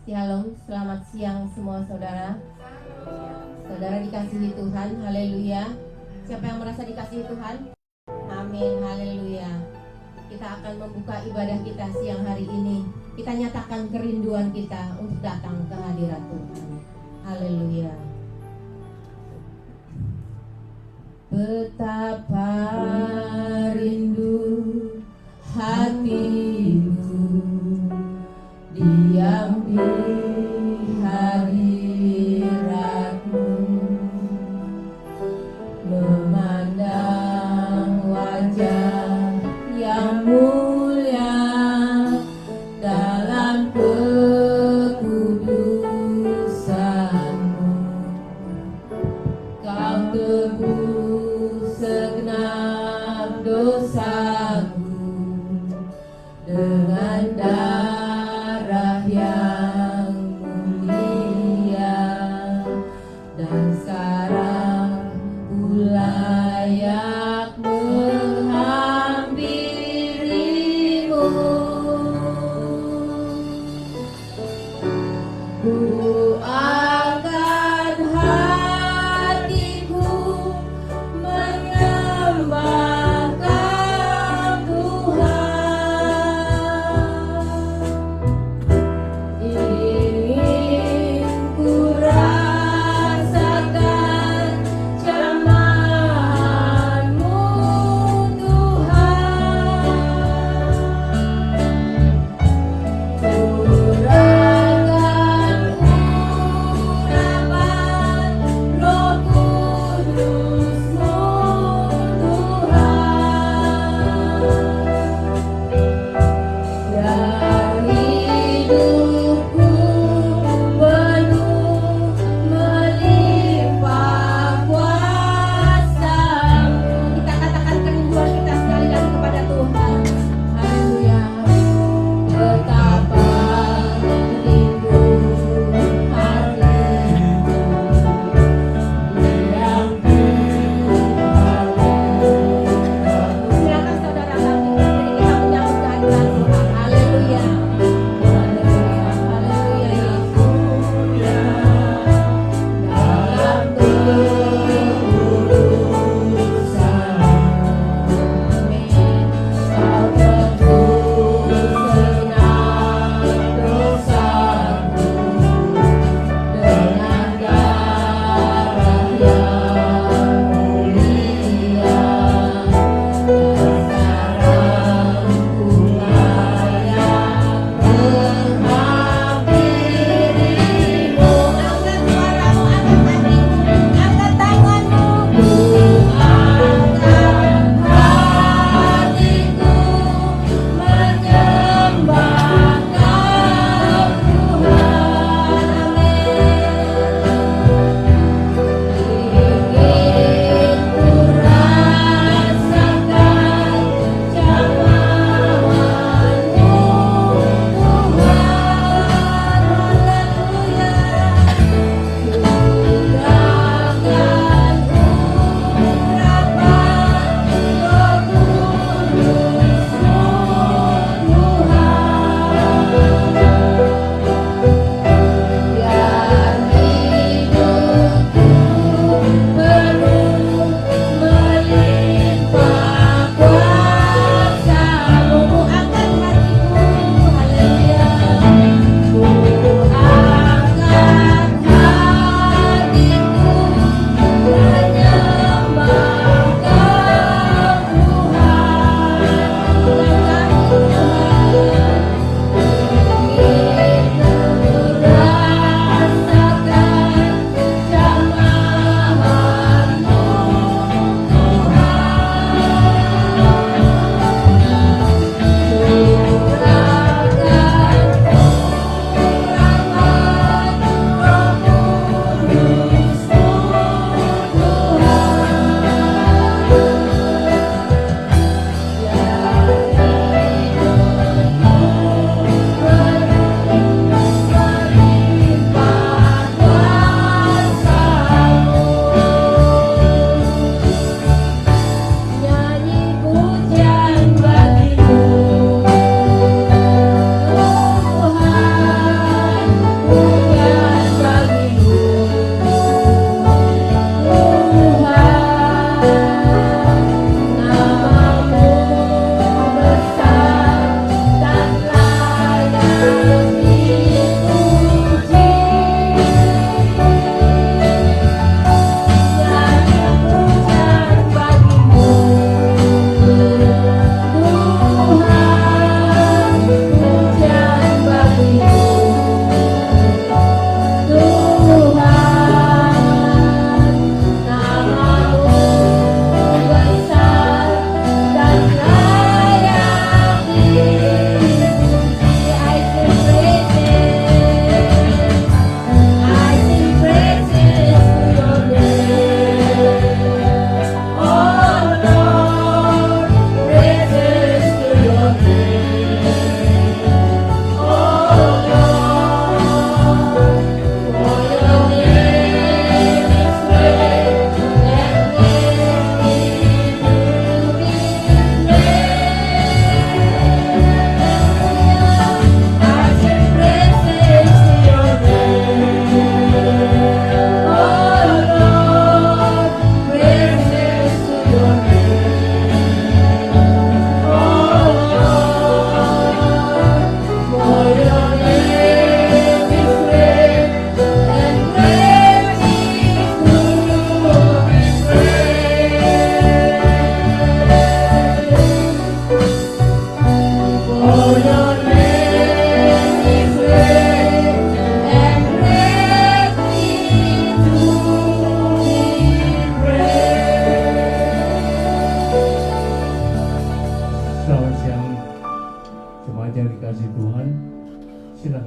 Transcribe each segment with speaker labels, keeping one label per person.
Speaker 1: Shalom, selamat siang semua saudara. Saudara dikasihi Tuhan, haleluya. Siapa yang merasa dikasihi Tuhan? Amin, haleluya. Kita akan membuka ibadah kita siang hari ini. Kita nyatakan kerinduan kita untuk datang ke hadirat Tuhan. Haleluya. Betapa rindu hatiku diam di hadiratmu, memandang wajah yang mulia dalam kekudusanmu. Kau tebus segenap dosaku dengan darah yang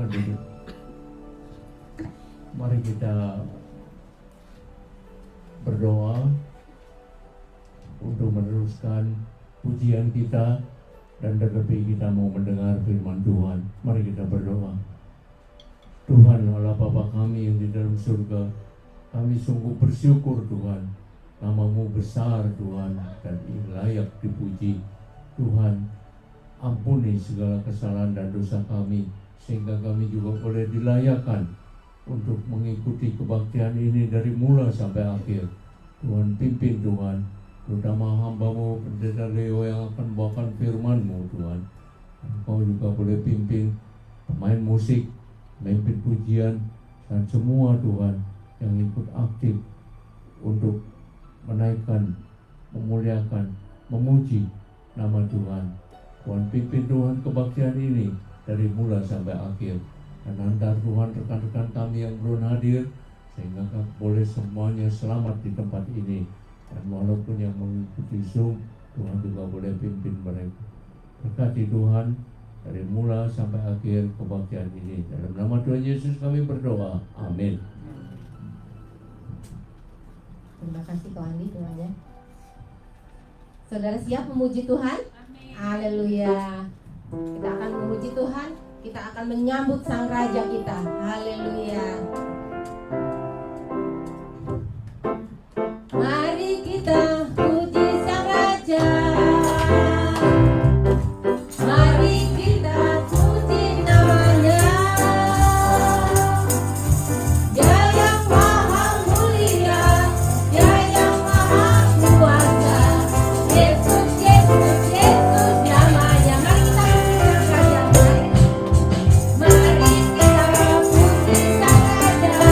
Speaker 2: silakan duduk. Mari kita berdoa untuk meneruskan pujian kita, dan tetapi kita mau mendengar firman Tuhan. Mari kita berdoa. Tuhan Allah Bapa kami yang di dalam surga, kami sungguh bersyukur Tuhan, nama-Mu besar Tuhan dan layak dipuji. Tuhan, ampuni segala kesalahan dan dosa kami, sehingga kami juga boleh dilayakkan untuk mengikuti kebaktian ini dari mula sampai akhir. Tuhan pimpin Tuhan, terutama hamba-Mu Pendeta Leo yang akan membawakan firman-Mu Tuhan. Engkau juga boleh pimpin pemain musik, memimpin pujian, dan semua Tuhan yang ikut aktif untuk menaikkan, memuliakan, memuji nama Tuhan. Tuhan pimpin Tuhan kebaktian ini dari mula sampai akhir. Dan antar Tuhan rekan-rekan kami yang belum hadir, sehingga boleh semuanya selamat di tempat ini. Dan walaupun yang mengikuti Zoom, Tuhan juga boleh pimpin mereka. Berkati Tuhan dari mula sampai akhir kebaktian ini. Dalam nama Tuhan Yesus kami berdoa. Amin.
Speaker 1: Terima kasih Kak Andi doanya. Saudara siap memuji Tuhan? Haleluya. Kita akan memuji Tuhan. Kita akan menyambut Sang Raja kita. Haleluya. Mari kita puji Sang Raja. Mari kita puji namanya. Dia yang maha mulia, Dia yang maha kuasa. Yesus, Yesus, Yesus namanya. Mari kita puji Sang Raja. Mari kita puji Sang Raja.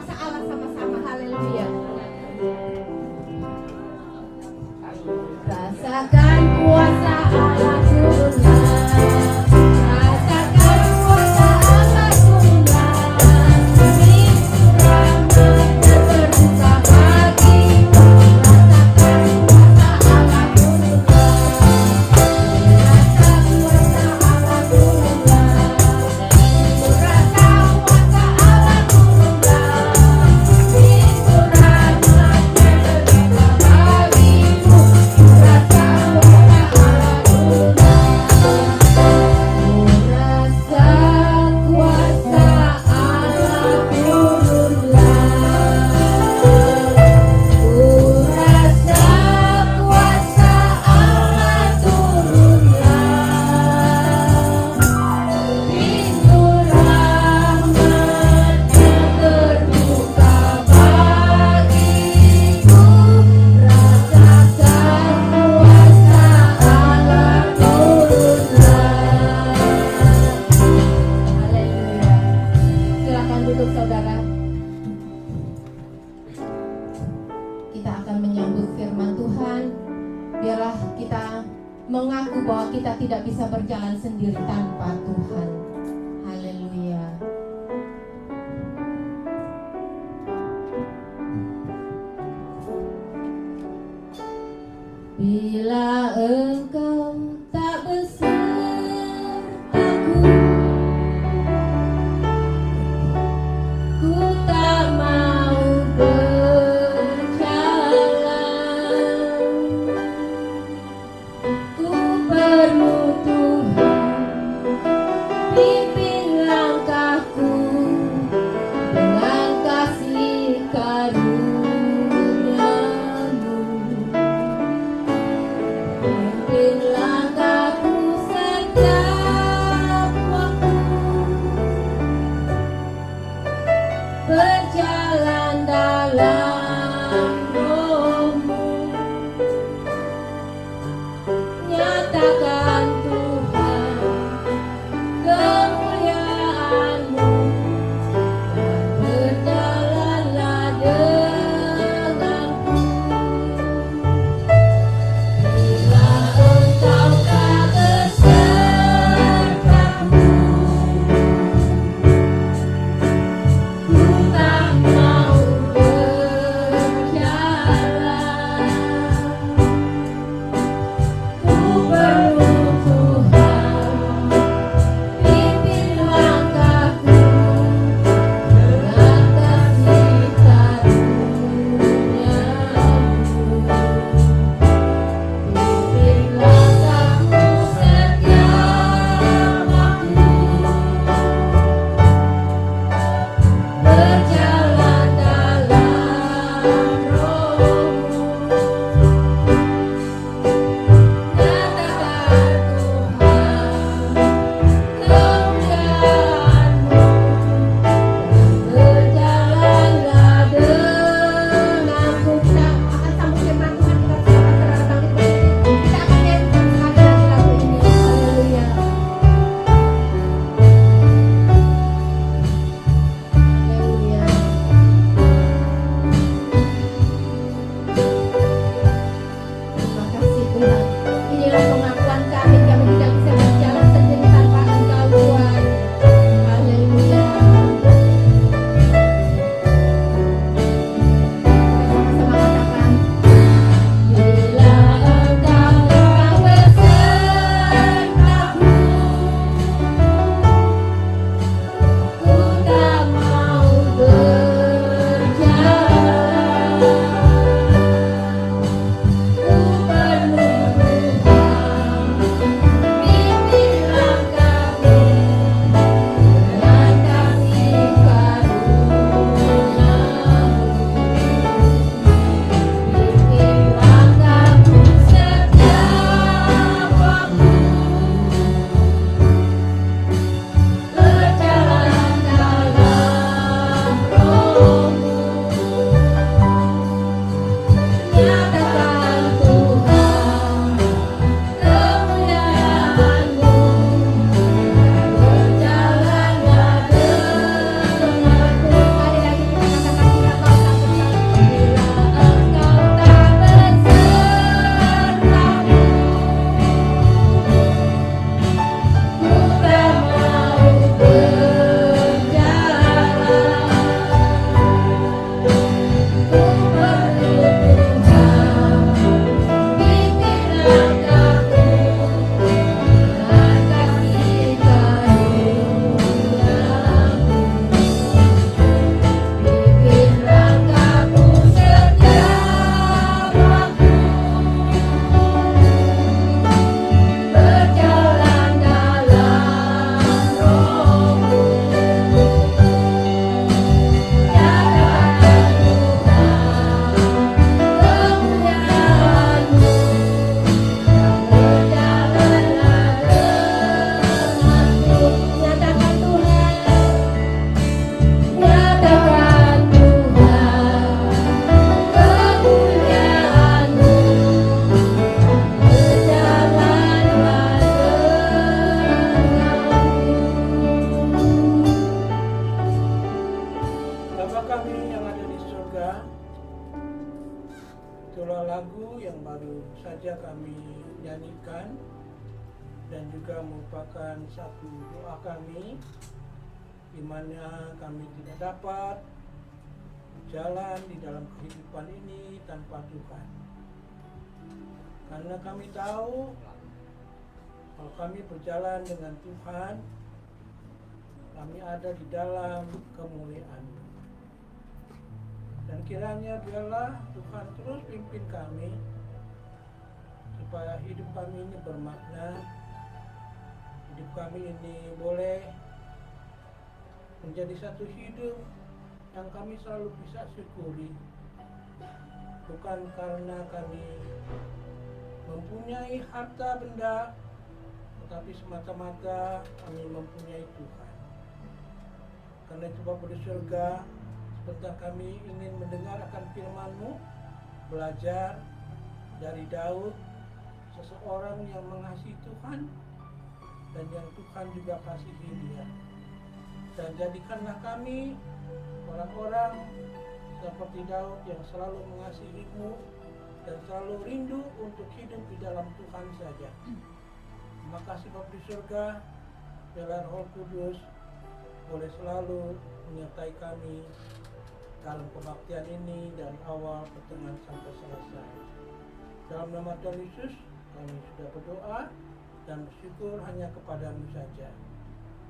Speaker 1: kuasa Allah sama-sama. Haleluya. Rasakan kuasa Allah turunlah. Rasakan kuasa Allah turunlah. Pintu rahmatnya terbuka bagimu. Rasakan kuasa Allah turunlah. Rasa kuasa Allah turunlah. Rasa kuasa Allah turunlah. Pintu rahmatnya terbuka bagimu. Rasa kuasa Allah turunlah. mengaku bahwa kita tidak bisa berjalan sendiri tanpa Tuhan. Haleluya. Bila engkau tak besertaku, ku tak mau berjalan. Ku perlu Tuhan, pimpin langkahku dengan kasih karunia-Mu. Pimpin langkahku setiap waktu, berjalan dalam roh-Mu. Nyatakan Tuhan kemuliaan-Mu, dan berjalanlah denganku. Bila engkau
Speaker 3: saja kami nyanyikan dan juga merupakan satu doa kami di mana kami tidak dapat berjalan di dalam kehidupan ini tanpa Tuhan. Karena kami tahu kalau kami berjalan dengan Tuhan, kami ada di dalam kemuliaan. Dan kiranya biarlah Tuhan terus pimpin kami supaya hidup kami ini bermakna, hidup kami ini boleh menjadi satu hidup yang kami selalu bisa syukuri. Bukan karena kami mempunyai harta benda, tetapi semata-mata kami mempunyai Tuhan. Karena itu Bapa di surga, sebentar kami ingin mendengar akan firman-Mu, belajar dari Daud, seseorang yang mengasihi Tuhan dan yang Tuhan juga kasihi dia. Dan jadikanlah kami orang-orang seperti Daud yang selalu mengasihi-Mu dan selalu rindu untuk hidup di dalam Tuhan saja. Terima kasih Bapa di surga, biarlah Roh Kudus boleh selalu menyertai kami dalam kebaktian ini dari awal, pertengahan sampai selesai. Dalam nama Tuhan Yesus kami sudah berdoa dan bersyukur hanya kepadamu saja.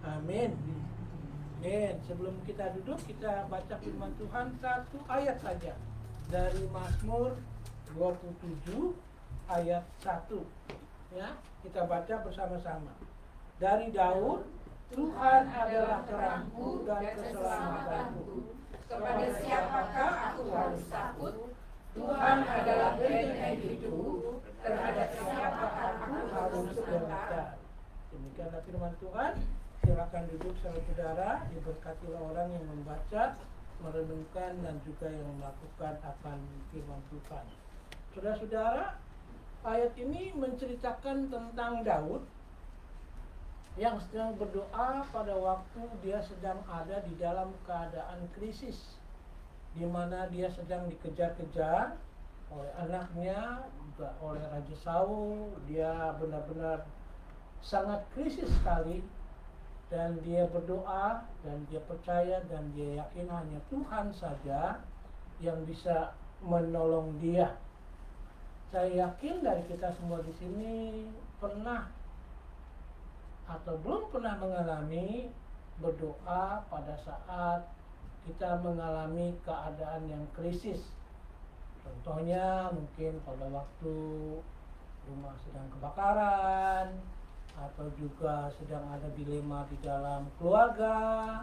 Speaker 3: Amin. Amin. Sebelum kita duduk, kita baca firman Tuhan satu ayat saja dari Mazmur 27 ayat 1. Ya, kita baca bersama-sama. Dari Daud, Tuhan adalah terangku dan keselamatanku.
Speaker 4: Kepada siapakah aku harus takut? Tuhan adalah benteng hidupku. Terhadap siapakah aku harus gentar?
Speaker 3: Demikianlah firman Tuhan. Silakan duduk saudara, diberkatilah orang yang membaca, merenungkan dan juga yang melakukan akan firman Tuhan. Saudara-saudara, ayat ini menceritakan tentang Daud yang sedang berdoa pada waktu dia sedang ada di dalam keadaan krisis, di mana dia sedang dikejar-kejar oleh anaknya, juga oleh Raja Saul. Dia benar-benar sangat krisis sekali, dan dia berdoa dan dia percaya dan dia yakin hanya Tuhan saja yang bisa menolong dia. Saya yakin dari kita semua di sini pernah atau belum pernah mengalami berdoa pada saat kita mengalami keadaan yang krisis. Contohnya mungkin pada waktu rumah sedang kebakaran, atau juga sedang ada dilema di dalam keluarga,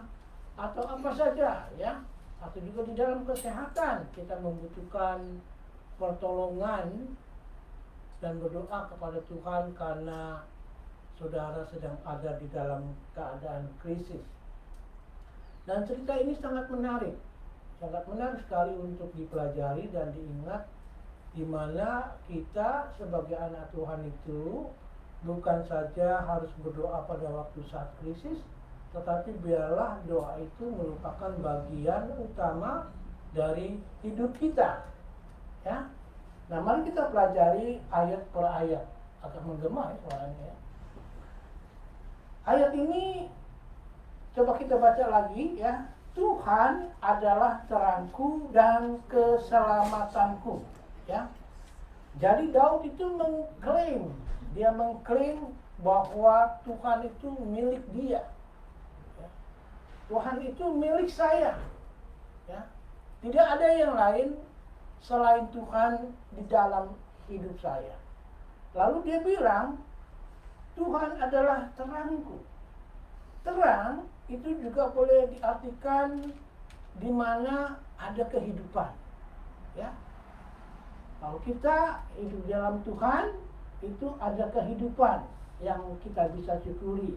Speaker 3: atau apa saja ya, atau juga di dalam kesehatan kita membutuhkan pertolongan dan berdoa kepada Tuhan karena saudara sedang ada di dalam keadaan krisis. Dan cerita ini sangat menarik sekali untuk dipelajari dan diingat, di mana kita sebagai anak Tuhan itu bukan saja harus berdoa pada waktu saat krisis, tetapi biarlah doa itu merupakan bagian utama dari hidup kita. Ya. Nah, mari kita pelajari ayat per ayat. Agak menggema ya suaranya ya. Ayat ini coba kita baca lagi ya. Tuhan adalah terangku dan keselamatanku. Ya. Jadi Daud itu mengklaim bahwa Tuhan itu milik dia. Ya. Tuhan itu milik saya. Ya. Tidak ada yang lain selain Tuhan di dalam hidup saya. Lalu dia bilang, Tuhan adalah terangku. Terang itu juga boleh diartikan di mana ada kehidupan. Ya. Kalau kita hidup dalam Tuhan, itu ada kehidupan yang kita bisa syukuri.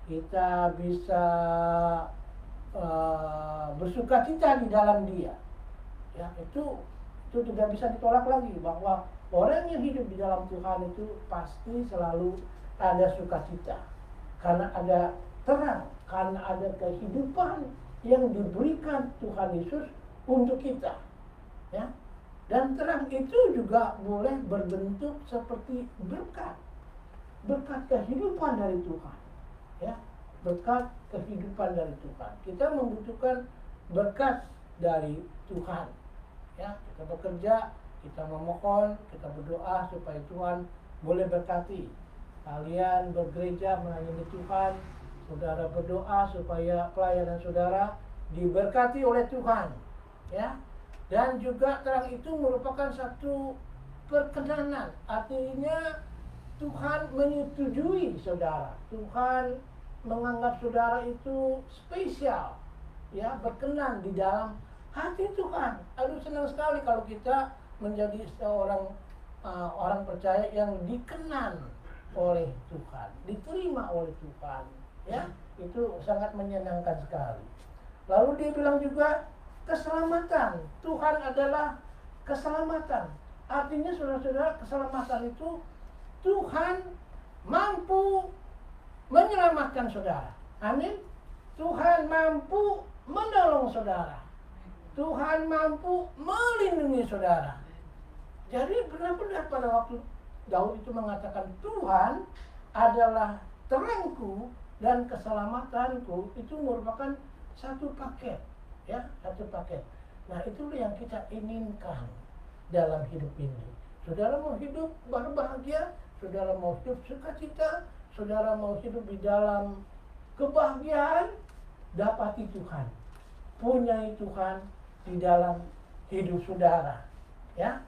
Speaker 3: Kita bisa bersukacita di dalam Dia. Ya, itu tidak bisa ditolak lagi, bahwa orang yang hidup di dalam Tuhan itu pasti selalu ada sukacita, karena ada terang, karena ada kehidupan yang diberikan Tuhan Yesus untuk kita. Ya. Dan terang itu juga boleh berbentuk seperti berkat. Berkat kehidupan dari Tuhan. Ya, berkat kehidupan dari Tuhan. Kita membutuhkan berkat dari Tuhan. Ya, kita bekerja, kita memohon, kita berdoa supaya Tuhan boleh berkati. Kalian bergereja melayani Tuhan, saudara berdoa supaya pelayanan saudara diberkati oleh Tuhan. Ya, dan juga terang itu merupakan satu perkenanan, artinya Tuhan menyetujui saudara. Tuhan menganggap saudara itu spesial, ya, berkenan di dalam hati Tuhan. Aduh, senang sekali kalau kita menjadi seorang orang percaya yang dikenan oleh Tuhan, diterima oleh Tuhan, ya, itu sangat menyenangkan sekali. Lalu dia bilang juga keselamatan. Tuhan adalah keselamatan. Artinya saudara-saudara, keselamatan itu Tuhan mampu menyelamatkan saudara. Amin. Tuhan mampu menolong saudara. Tuhan mampu melindungi saudara. Jadi benar-benar pada waktu Daud itu mengatakan Tuhan adalah terangku dan keselamatanku, itu merupakan satu paket, ya, satu paket. Nah, itulah yang kita inginkan dalam hidup ini. Saudara mau hidup berbahagia, saudara mau hidup sukacita, saudara mau hidup di dalam kebahagiaan, dapati Tuhan, punyai Tuhan di dalam hidup saudara, ya.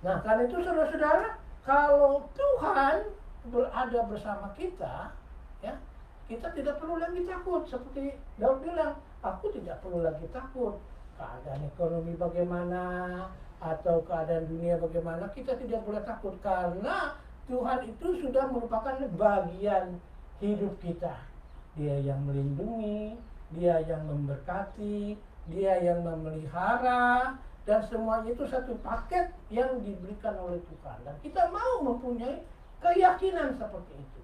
Speaker 3: Nah, karena itu saudara-saudara, kalau Tuhan berada bersama kita, ya, kita tidak perlu lagi takut. Seperti Daud bilang, aku tidak perlu lagi takut. Keadaan ekonomi bagaimana, atau keadaan dunia bagaimana, kita tidak boleh takut. Karena Tuhan itu sudah merupakan bagian hidup kita. Dia yang melindungi, Dia yang memberkati, Dia yang memelihara, dan semuanya itu satu paket yang diberikan oleh Tuhan. Dan kita mau mempunyai keyakinan seperti itu.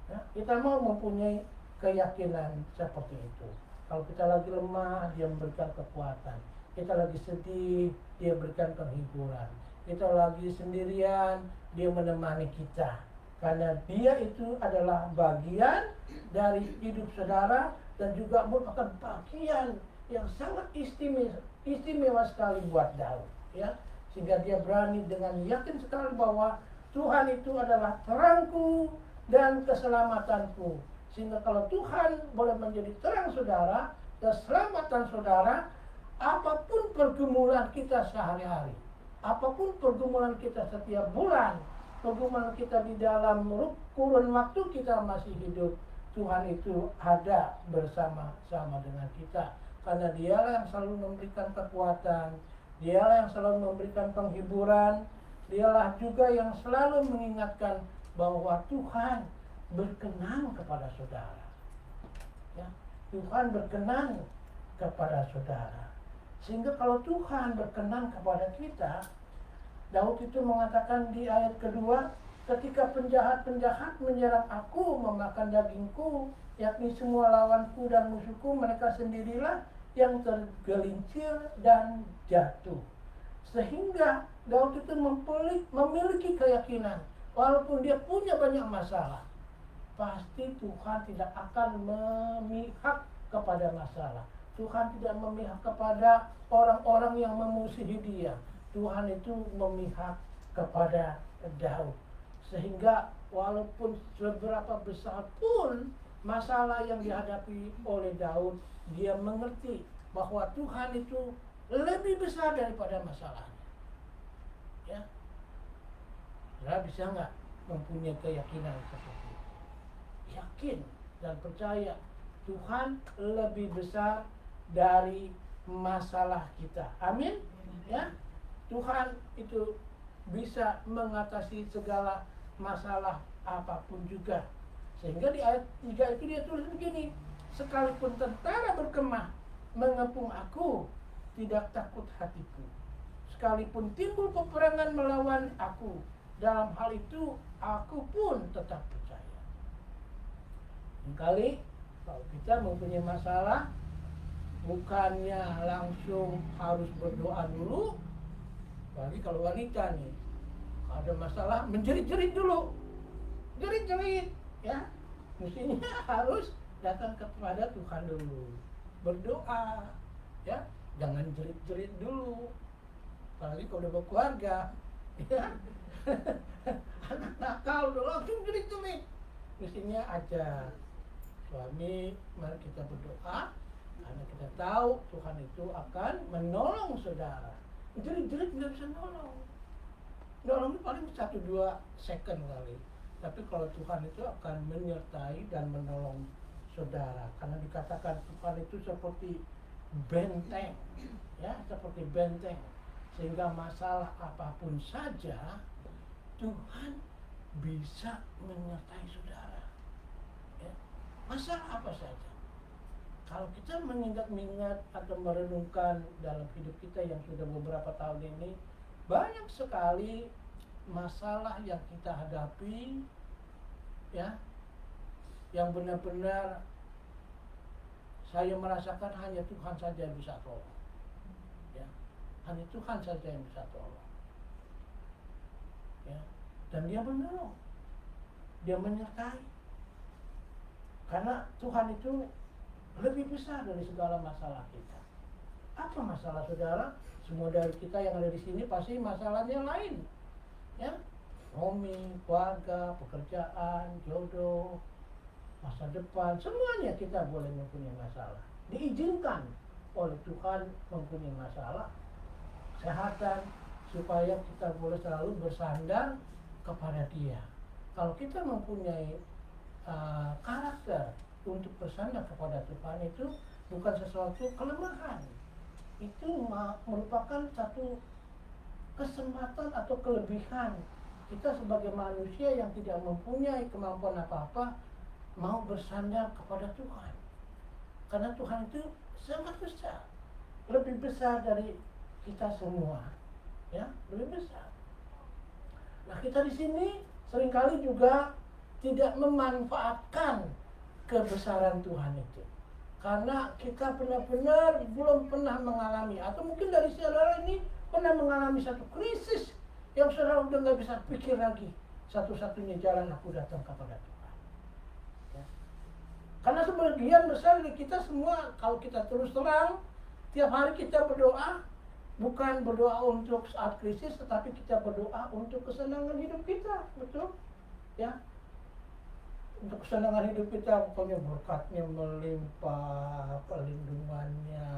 Speaker 3: Ya, kita mau mempunyai keyakinan seperti itu. Kalau kita lagi lemah, Dia memberikan kekuatan. Kita lagi sedih, Dia berikan penghiburan. Kita lagi sendirian, Dia menemani kita. Karena Dia itu adalah bagian dari hidup saudara dan juga merupakan bagian yang sangat istimewa sekali buat Daud, ya, sehingga dia berani dengan yakin sekali bahwa Tuhan itu adalah terangku dan keselamatanku. Sehingga kalau Tuhan boleh menjadi terang saudara, keselamatan saudara, apapun pergumulan kita sehari-hari, apapun pergumulan kita setiap bulan, pergumulan kita di dalam kurun waktu kita masih hidup, Tuhan itu ada bersama-sama dengan kita. Karena Dialah yang selalu memberikan kekuatan, Dialah yang selalu memberikan penghiburan, Dialah juga yang selalu mengingatkan bahwa Tuhan berkenan kepada saudara. Ya, Tuhan berkenan kepada saudara. Sehingga kalau Tuhan berkenan kepada kita, Daud itu mengatakan di ayat kedua, ketika penjahat-penjahat menyerang aku, memakan dagingku, yakni semua lawanku dan musuhku, mereka sendirilah yang tergelincir dan jatuh. Sehingga Daud itu memiliki keyakinan, walaupun dia punya banyak masalah, pasti Tuhan tidak akan memihak kepada masalah. Tuhan tidak memihak kepada orang-orang yang memusuhi dia. Tuhan itu memihak kepada Daud. Sehingga walaupun seberapa besar pun masalah yang dihadapi oleh Daud, dia mengerti bahwa Tuhan itu lebih besar daripada masalahnya. Ya, saudara bisa nggak mempunyai keyakinan seperti itu? Yakin dan percaya Tuhan lebih besar dari masalah kita. Amin. Ya, Tuhan itu bisa mengatasi segala masalah apapun juga. Sehingga di ayat 3 itu dia tulis begini, sekalipun tentara berkemah mengepung aku, tidak takut hatiku. Sekalipun timbul peperangan melawan aku, dalam hal itu aku pun tetap percaya. Kali kalau kita mempunyai masalah, bukannya langsung harus berdoa dulu, apalagi kalau wanita nih, ada masalah menjerit-jerit dulu, jerit-jerit, ya, mestinya harus datang kepada Tuhan dulu, berdoa, ya, jangan jerit-jerit dulu, apalagi kalau udah berkeluarga, ya, anak nakal udah langsung jerit-jerit, mestinya aja suami, mari kita berdoa, karena kita tahu Tuhan itu akan menolong saudara. Jerit-jerit nggak bisa nolong. Nolong itu paling 1-2 second kali. Tapi kalau Tuhan itu akan menyertai dan menolong saudara. Karena dikatakan Tuhan itu seperti benteng, ya, seperti benteng. Sehingga masalah apapun saja Tuhan bisa menyertai saudara. Ya. Masalah apa saja. Kalau kita mengingat-ingat atau merenungkan dalam hidup kita yang sudah beberapa tahun ini, banyak sekali masalah yang kita hadapi, ya, yang benar-benar saya merasakan hanya Tuhan saja yang bisa tolong, ya, hanya Tuhan saja yang bisa tolong, ya, dan Dia menolong, Dia menyertai, karena Tuhan itu lebih besar dari segala masalah kita. Apa masalah saudara? Semua dari kita yang ada di sini pasti masalahnya lain, ya, ekonomi, keluarga, pekerjaan, jodoh, masa depan, semuanya kita boleh mempunyai masalah. Diizinkan oleh Tuhan mempunyai masalah, kesehatan, supaya kita boleh selalu bersandar kepada Dia. Kalau kita mempunyai karakter untuk bersandar kepada Tuhan, itu bukan sesuatu kelemahan, itu merupakan satu kesempatan atau kelebihan kita sebagai manusia yang tidak mempunyai kemampuan apa-apa mau bersandar kepada Tuhan, karena Tuhan itu sangat besar, lebih besar dari kita semua, ya, lebih besar. Nah, kita di sini seringkali juga tidak memanfaatkan kebesaran Tuhan itu, karena kita benar-benar belum pernah mengalami, atau mungkin dari saudara ini pernah mengalami satu krisis yang saudara udah nggak bisa pikir lagi, satu-satunya jalan aku datang kepada Tuhan, ya. Karena sebagian besar dari kita semua, kalau kita terus terang tiap hari kita berdoa, bukan berdoa untuk saat krisis, tetapi kita berdoa untuk kesenangan hidup kita, betul, ya. Untuk kesenangan hidup kita, pokoknya berkatnya melimpah, perlindungannya,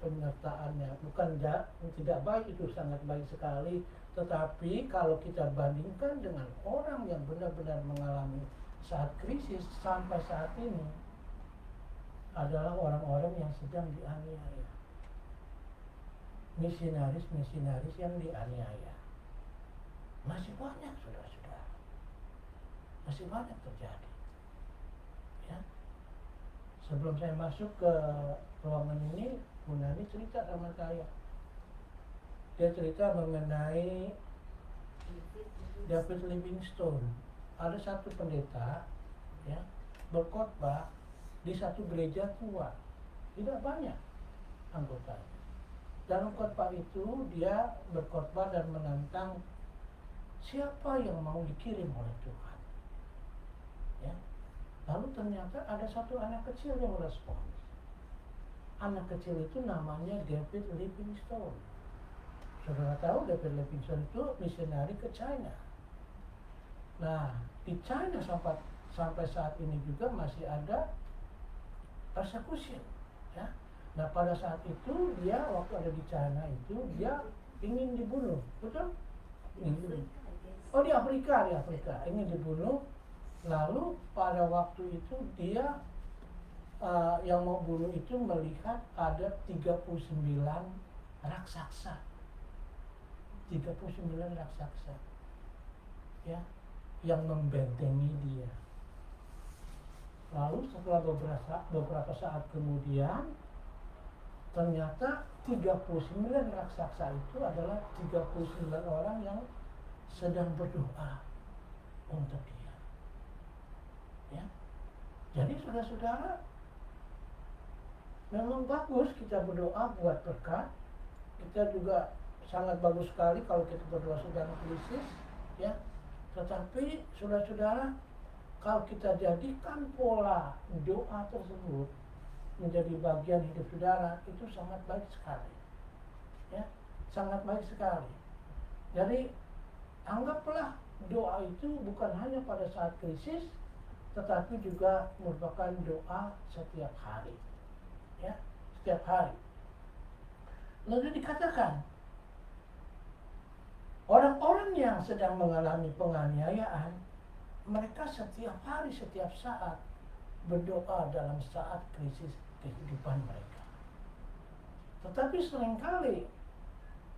Speaker 3: penyertaannya. Bukan tidak baik, itu sangat baik sekali. Tetapi kalau kita bandingkan dengan orang yang benar-benar mengalami saat krisis sampai saat ini, adalah orang-orang yang sedang dianiaya. Misionaris yang dianiaya. Masih banyak, saudara-saudara. Masih banyak terjadi, ya. Sebelum saya masuk ke ruangan ini, Bu Nani cerita sama saya. Dia cerita mengenai David Livingstone. Ada satu pendeta, ya, berkhotbah di satu gereja tua, tidak banyak anggotanya. Dalam khotbah itu dia berkhotbah dan menantang siapa yang mau dikirim oleh Tuhan. Ya. Lalu ternyata ada satu anak kecil yang respons. Anak kecil itu namanya David Livingstone. Saudara tahu David Livingstone itu misionari ke China. Nah, di China sampai saat ini juga masih ada persecution, ya. Nah, pada saat itu dia waktu ada di China itu dia ingin dibunuh, betul? Ingin dibunuh. Oh, di Afrika ingin dibunuh. Lalu pada waktu itu dia yang mau bunuh itu melihat ada 39 raksasa. 39 raksasa, ya, yang membentengi dia. Lalu setelah beberapa saat kemudian, ternyata 39 raksasa itu adalah 39 orang yang sedang berdoa untuk dia. Ya. Jadi saudara-saudara, memang bagus kita berdoa buat berkat. Kita juga sangat bagus sekali kalau kita berdoa sedang krisis, ya. Tetapi saudara-saudara, kalau kita jadikan pola doa tersebut menjadi bagian hidup saudara, itu sangat baik sekali, ya, sangat baik sekali. Jadi anggaplah doa itu bukan hanya pada saat krisis, tetapi juga merupakan doa setiap hari, ya, setiap hari. Lalu dikatakan orang-orang yang sedang mengalami penganiayaan, mereka setiap hari, setiap saat berdoa dalam saat krisis kehidupan mereka. Tetapi seringkali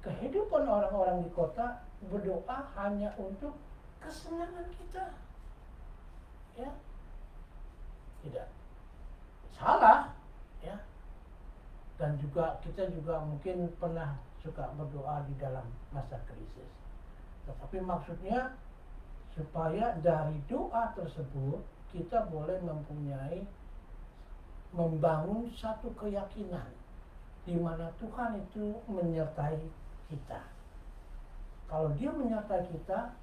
Speaker 3: kehidupan orang-orang di kota berdoa hanya untuk kesenangan kita, ya. Tidak salah, ya. Dan juga kita juga mungkin pernah suka berdoa di dalam masa krisis. Tetapi maksudnya supaya dari doa tersebut kita boleh membangun satu keyakinan di mana Tuhan itu menyertai kita. Kalau Dia menyertai kita,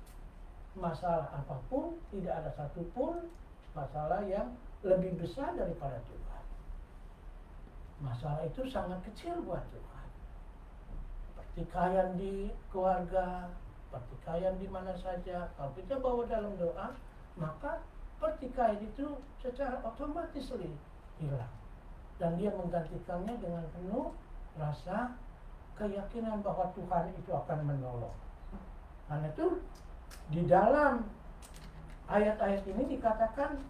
Speaker 3: masalah apapun, tidak ada satupun masalah yang lebih besar daripada Tuhan. Masalah itu sangat kecil buat Tuhan. Pertikaian di keluarga, pertikaian di mana saja, kalau kita bawa dalam doa, maka pertikaian itu secara otomatis hilang. Dan Dia menggantikannya dengan penuh rasa keyakinan bahwa Tuhan itu akan menolong. Karena itu di dalam ayat-ayat ini dikatakan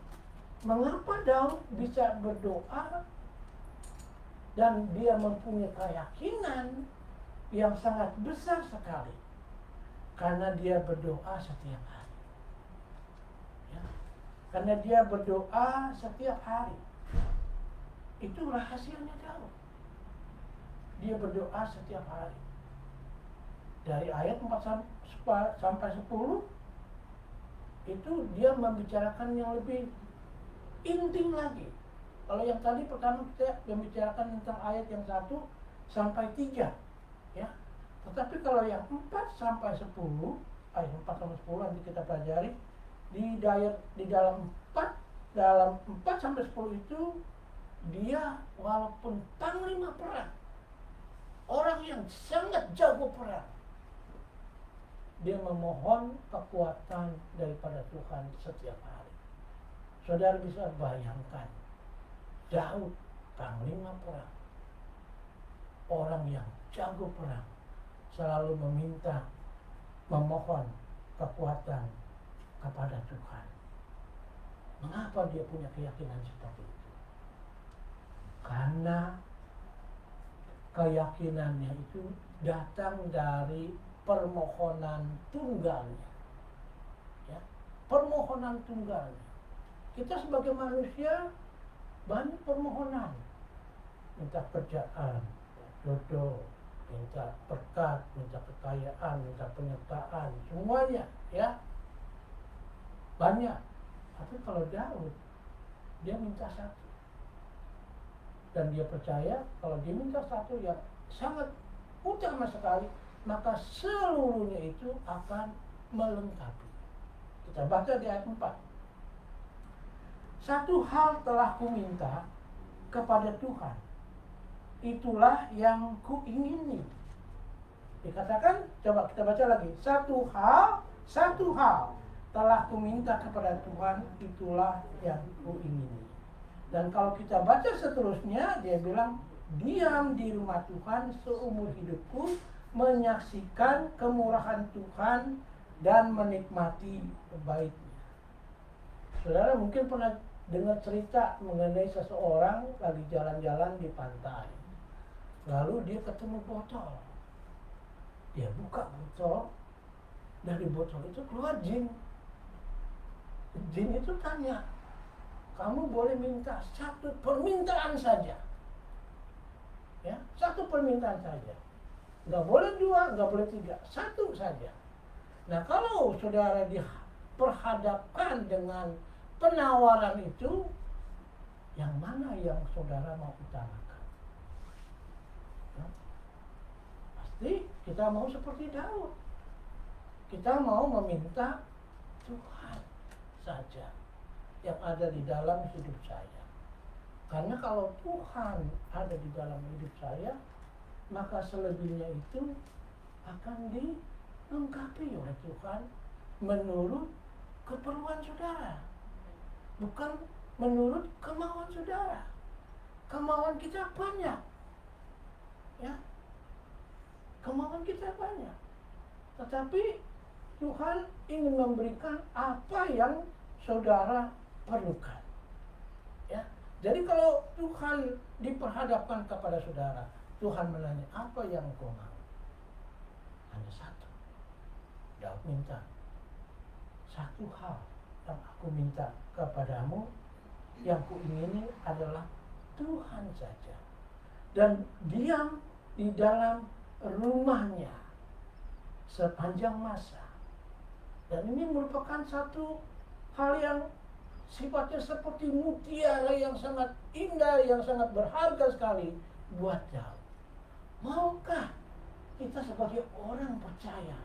Speaker 3: mengapa Daud bisa berdoa dan dia mempunyai keyakinan yang sangat besar sekali. Karena dia berdoa setiap hari, ya. Karena dia berdoa setiap hari. Itu rahasianya Daud. Dia berdoa setiap hari. Dari ayat 4 sampai 10 itu dia membicarakan yang lebih intim lagi. Kalau yang tadi pertama kita membicarakan tentang ayat yang 1 sampai 3, ya. Tetapi kalau yang 4 sampai 10, ayat 4 sampai 10 nanti kita pelajari di dalam 4 sampai 10 itu dia walaupun panglima perang, orang yang sangat jago perang, dia memohon kekuatan daripada Tuhan setiap hari. Saudara bisa bayangkan, Daud panglima perang, orang yang jago perang, selalu memohon kekuatan kepada Tuhan. Mengapa dia punya keyakinan seperti itu? Karena keyakinannya itu datang dari permohonan tunggalnya, ya, permohonan tunggalnya. Kita sebagai manusia banyak permohonan, minta kerjaan, jodoh, minta berkat, minta kekayaan, minta penyertaan, semuanya, ya, banyak. Tapi kalau Daud, dia minta satu, dan dia percaya kalau dia minta satu yang sangat utama sekali, maka seluruhnya itu akan melengkapi. Kita baca di ayat 4. Satu hal telah kuminta kepada Tuhan, itulah yang kuingini. Dikatakan, coba kita baca lagi. Satu hal telah kuminta kepada Tuhan, itulah yang kuingini. Dan kalau kita baca seterusnya, dia bilang, diam di rumah Tuhan seumur hidupku, menyaksikan kemurahan Tuhan dan menikmati baiknya. Saudara mungkin pernah dengar cerita mengenai seseorang lagi jalan-jalan di pantai. Lalu dia ketemu botol. Dia buka botol, dari botol itu keluar jin. Jin itu tanya, kamu boleh minta satu permintaan saja, ya, satu permintaan saja. Nggak boleh 2, nggak boleh 3, satu saja. Nah, kalau saudara diperhadapkan dengan penawaran itu, yang mana yang saudara mau utamakan? berarti kita mau seperti Daud. Kita mau meminta Tuhan saja yang ada di dalam hidup saya. Karena kalau Tuhan ada di dalam hidup saya, maka selebihnya itu akan dilengkapi oleh Tuhan menurut keperluan saudara, bukan menurut kemauan saudara. Kemauan kita banyak, ya, kemauan kita banyak, tetapi Tuhan ingin memberikan apa yang saudara perlukan, ya. Jadi kalau Tuhan diperhadapkan kepada saudara, Tuhan menanya, apa yang kau mau? Hanya satu. Daud minta, satu hal yang aku minta kepadamu, yang kuingini adalah Tuhan saja, dan diam di dalam rumahnya sepanjang masa. Dan ini merupakan satu hal yang sifatnya seperti mutiara yang sangat indah, yang sangat berharga sekali buat Daud. Maukah kita sebagai orang percaya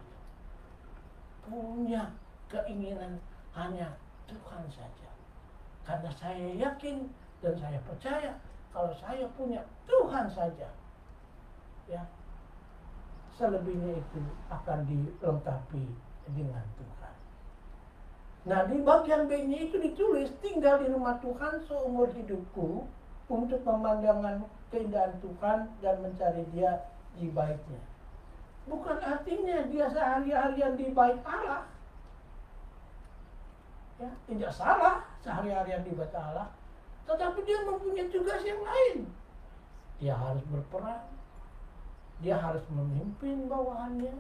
Speaker 3: punya keinginan hanya Tuhan saja? Karena saya yakin dan saya percaya kalau saya punya Tuhan saja, ya, selebihnya itu akan dilengkapi dengan Tuhan. Nah, di bagian B-nya itu ditulis, tinggal di rumah Tuhan seumur hidupku untuk memandangkan keindahan Tuhan dan mencari Dia di baitnya. Bukan artinya dia sehari-harian di bait Allah. Ya, tidak salah sehari-harian di bait Allah, tetapi dia mempunyai tugas yang lain. Dia harus berperang, dia harus memimpin bawahannya,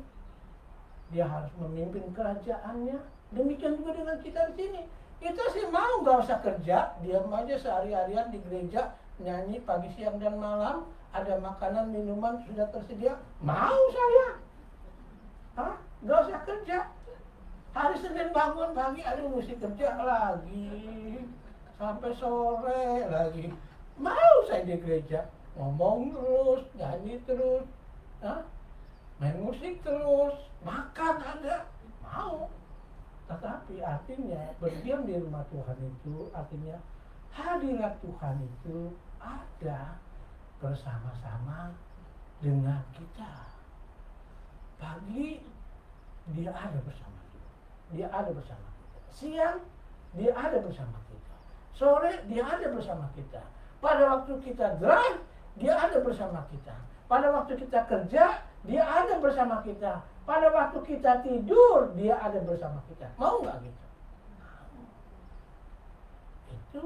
Speaker 3: dia harus memimpin kerajaannya. Demikian juga dengan kita di sini. Kita sih mau gak usah kerja, diam aja sehari-harian di gereja, nyanyi pagi, siang, dan malam, ada makanan, minuman sudah tersedia. Mau saya? Hah? Gak usah kerja. Hari Senin bangun pagi, aduh mesti kerja lagi sampai sore lagi. Mau saya di gereja, ngomong terus, nyanyi terus, main musik terus, makan ada, mau. Tetapi artinya berdiam di rumah Tuhan itu artinya hadirat Tuhan itu ada bersama-sama dengan kita. Pagi dia ada bersama kita, dia ada bersama kita. Siang dia ada bersama kita. Sore dia ada bersama kita. Pada waktu kita drive dia ada bersama kita. Pada waktu kita kerja dia ada bersama kita. Pada waktu kita tidur dia ada bersama kita. Mau nggak gitu? Itu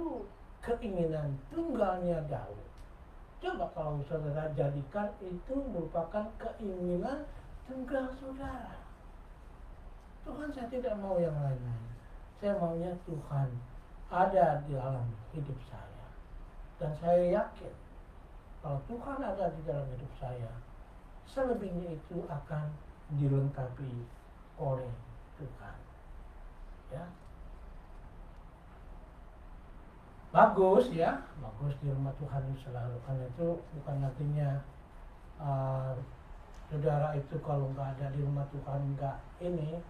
Speaker 3: keinginan tunggalnya Daud. Coba kalau saudara jadikan itu merupakan keinginan tunggal saudara. Tuhan, saya tidak mau yang lain-lain. Saya maunya Tuhan ada di dalam hidup saya. Dan saya yakin kalau Tuhan ada di dalam hidup saya, selebihnya itu akan dilengkapi oleh Tuhan. Ya. Bagus ya, bagus di rumah Tuhan itu selalu. Karena itu bukan artinya saudara itu kalau nggak ada di rumah Tuhan nggak ini,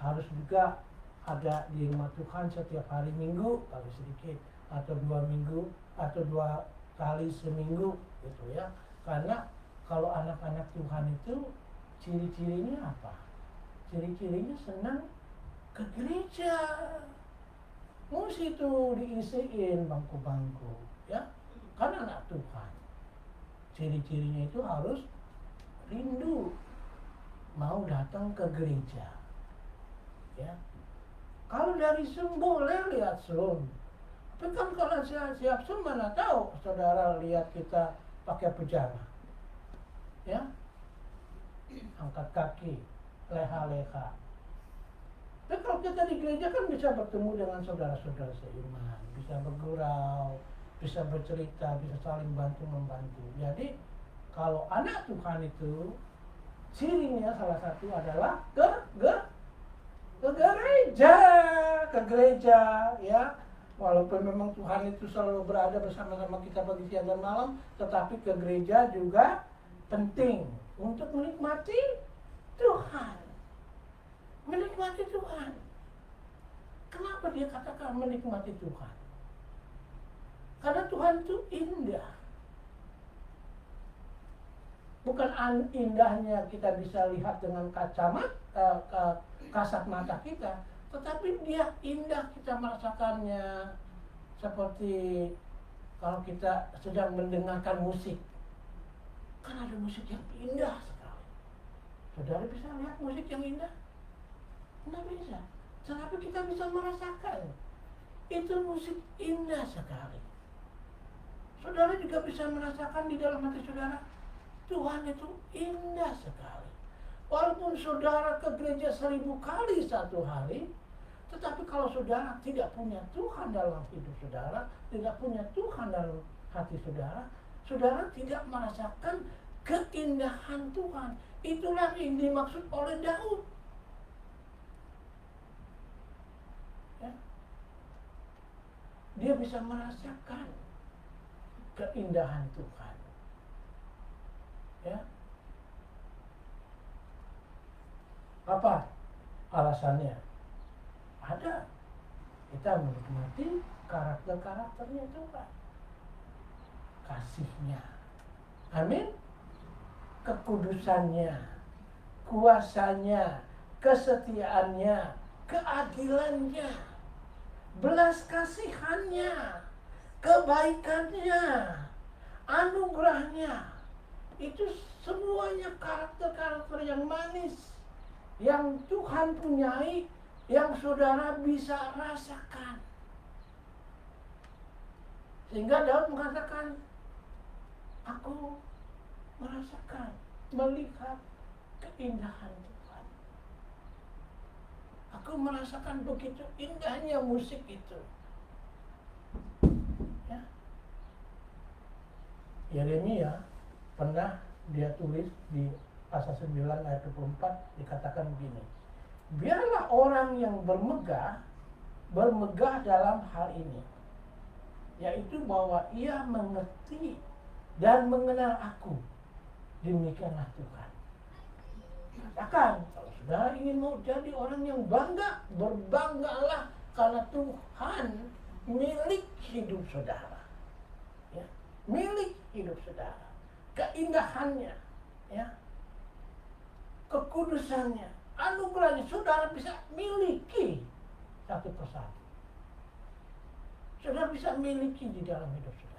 Speaker 3: harus juga ada di rumah Tuhan setiap hari Minggu paling sedikit, atau 2 minggu atau 2 kali seminggu gitu ya. Karena kalau anak-anak Tuhan itu ciri-cirinya apa? Ciri-cirinya senang ke gereja. Mesti itu diisiin bangku-bangku, ya. Karena anak Tuhan. Ciri-cirinya itu harus rindu mau datang ke gereja. Ya. Kalau dari Zoom boleh lihat Zoom. Tapi kan kalau siap Zoom mana tahu saudara lihat kita pakai pejama. Ya. Angkat kaki, leha-leha. Tapi kalau kita di gereja kan bisa bertemu dengan saudara-saudara seiman, bisa bergurau, bisa bercerita, bisa saling bantu-membantu. Jadi kalau anak Tuhan itu cirinya salah satu adalah ke gereja, ya. Walaupun memang Tuhan itu selalu berada bersama-sama kita pagi, siang, dan malam, tetapi ke gereja juga penting. untuk menikmati Tuhan. Menikmati Tuhan. Kenapa dia katakan menikmati Tuhan? Karena Tuhan itu indah. Bukan indahnya kita bisa lihat dengan kasat mata kita, tetapi dia indah kita merasakannya. Seperti kalau kita sedang mendengarkan musik, kan ada musik yang indah sekali. Saudara bisa lihat musik yang indah? Tidak bisa. Tetapi kita bisa merasakan itu musik indah sekali. Saudara juga bisa merasakan di dalam hati saudara, Tuhan itu indah sekali. Walaupun saudara ke gereja 1000 kali satu hari, tetapi kalau saudara tidak punya Tuhan dalam hidup saudara, tidak punya Tuhan dalam hati saudara, saudara tidak merasakan keindahan Tuhan. Itulah yang dimaksud oleh Daud. Ya. Dia bisa merasakan keindahan Tuhan. Ya. Apa alasannya? Ada. Kita menikmati karakter-karakternya Tuhan. Kasihnya. Amin. Kekudusannya, kuasanya, kesetiaannya, keadilannya, belas kasihannya, kebaikannya, anugerahnya. Itu semuanya karakter-karakter yang manis, yang Tuhan punyai, yang saudara bisa rasakan. Sehingga Daud mengatakan, aku merasakan, melihat keindahan Tuhan. Aku merasakan begitu indahnya musik itu. Ya. Yeremia pernah dia tulis di pasal 9 ayat 24 dikatakan begini. Biarlah orang yang bermegah dalam hal ini, yaitu bahwa ia mengerti dan mengenal aku. Demikianlah Tuhan. Katakan, kalau saudara ingin mau jadi orang yang bangga, berbanggalah karena Tuhan milik hidup saudara. Ya, milik hidup saudara. Keindahannya, ya, kekudusannya, anugerahnya, saudara bisa miliki satu persatu. Saudara bisa miliki di dalam hidup saudara.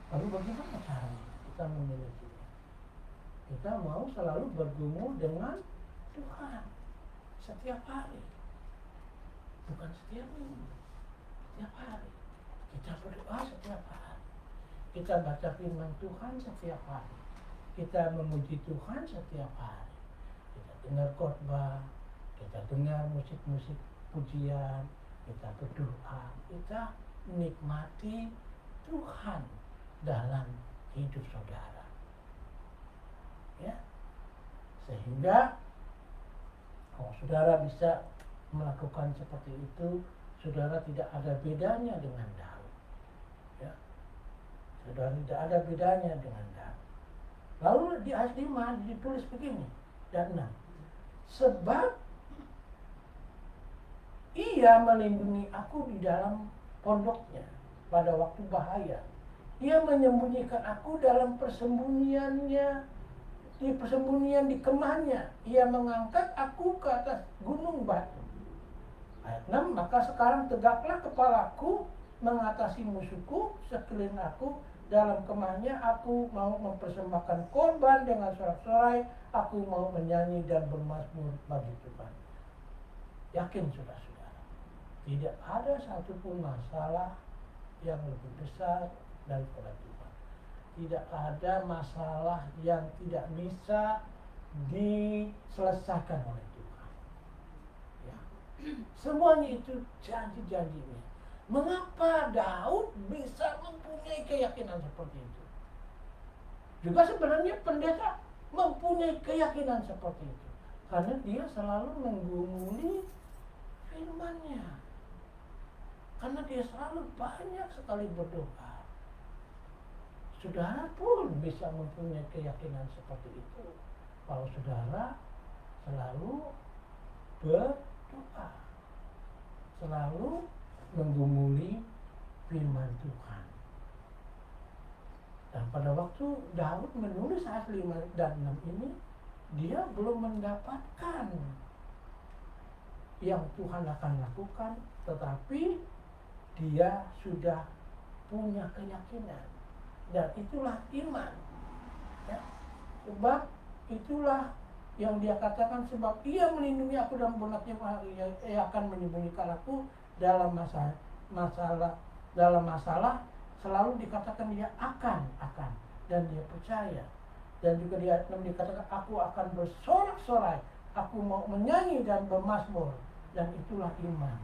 Speaker 3: Lalu bagaimana caranya kita memilikinya? Kita mau selalu bergumul dengan Tuhan setiap hari, bukan setiap minggu, setiap hari. Kita berdoa setiap hari, kita baca firman Tuhan setiap hari, kita memuji Tuhan setiap hari, kita dengar khotbah, kita dengar musik-musik pujian, kita berdoa, kita menikmati Tuhan dalam hidup saudara. Ya. Sehingga kalau saudara bisa melakukan seperti itu, saudara tidak ada bedanya dengan Daud. Ya. Saudara tidak ada bedanya dengan Daud. Lalu di ayat 5 ditulis begini dan 6. Sebab ia melindungi aku di dalam pondoknya pada waktu bahaya. Ia menyembunyikan aku dalam persembunyiannya, di persembunyian di kemahnya. Ia mengangkat aku ke atas gunung batu. Ayat 6, maka sekarang tegaklah kepalaku mengatasi musuhku sekeliling aku. Dalam kemahnya aku mau mempersembahkan korban dengan sorak-sorai. Aku mau menyanyi dan bermazmur bagi Tuhan. Yakin saudara-saudara, tidak ada satupun masalah yang lebih besar daripada Tuhan. Tidak ada masalah yang tidak bisa diselesaikan oleh Tuhan. Ya. Semuanya itu janji-janjinya. Mengapa Daud bisa mempunyai keyakinan seperti itu? Juga sebenarnya pendeta mempunyai keyakinan seperti itu. Karena dia selalu menggumuli firman-Nya. Karena dia selalu banyak sekali berdoa. saudara pun bisa mempunyai keyakinan seperti itu kalau saudara selalu berdoa, selalu menggumuli firman Tuhan. Dan pada waktu Daud menulis ayat 5 dan 6 ini, dia belum mendapatkan yang Tuhan akan lakukan, tetapi dia sudah punya keyakinan. Dan itulah iman, ya. Sebab itulah yang dia katakan, sebab ia melindungi aku dan benaknya, ia akan menyembunyikan aku dalam masalah selalu dikatakan dia akan dan dia percaya. Dan juga di ayat 6 dikatakan, aku akan bersorak-sorai, aku mau menyanyi dan bermazmur. Dan itulah iman.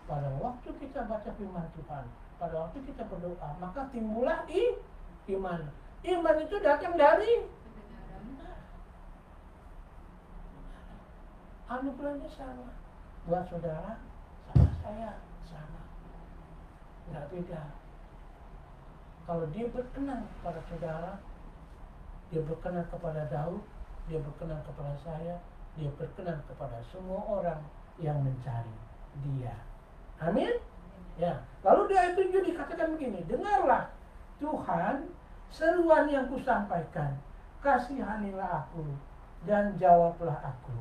Speaker 3: Pada waktu kita baca firman Tuhan, pada waktu kita berdoa, maka timbullah iman. Iman itu datang dari anugerahnya sama. Buat saudara, sama saya, sama. Nggak beda. Kalau dia berkenan kepada saudara, dia berkenan kepada Daud, dia berkenan kepada saya, dia berkenan kepada semua orang yang mencari dia. Amin? Ya. Lalu di ayat 7 dikatakan begini, dengarlah Tuhan seruan yang kusampaikan, kasihanilah aku dan jawablah aku.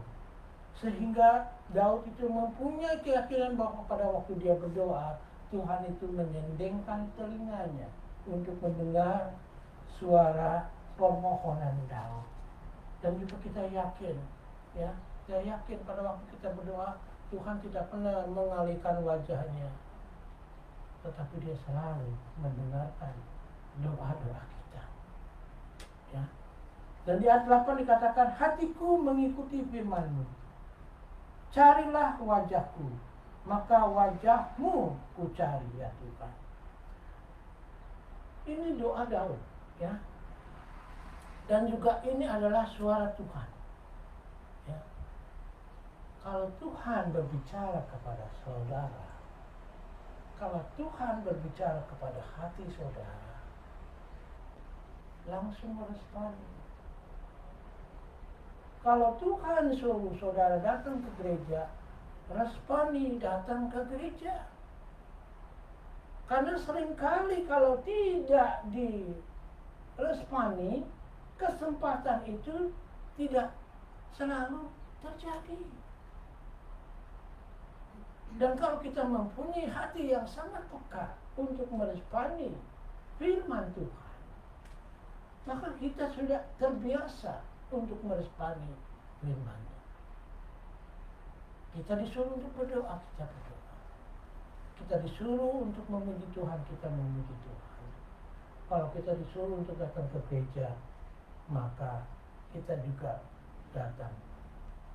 Speaker 3: Sehingga Daud itu mempunyai keyakinan bahwa pada waktu dia berdoa, Tuhan itu menyendengkan telinganya untuk mendengar suara permohonan Daud. Dan juga kita yakin, ya, saya yakin pada waktu kita berdoa, Tuhan tidak pernah mengalihkan wajahnya, tetapi dia selalu mendengarkan doa-doa kita, ya. Dan di ayat 8 dikatakan, hatiku mengikuti firman-Mu, carilah wajahku, maka wajah-Mu ku cari, ya Tuhan. Ini doa Daud, ya. Dan juga ini adalah suara Tuhan, ya. Kalau Tuhan berbicara kepada saudara, kalau Tuhan berbicara kepada hati saudara, langsung merespon. Kalau Tuhan suruh saudara datang ke gereja, responi datang ke gereja. Karena seringkali kalau tidak diresponi, kesempatan itu tidak selalu terjadi. Dan kalau kita mempunyai hati yang sangat peka untuk meresponi firman Tuhan, maka kita sudah terbiasa untuk meresponi firman-Nya. Kita disuruh untuk berdoa, kita berdoa. Kita disuruh untuk memuji Tuhan, kita memuji Tuhan. Kalau kita disuruh untuk datang ke gereja, maka kita juga datang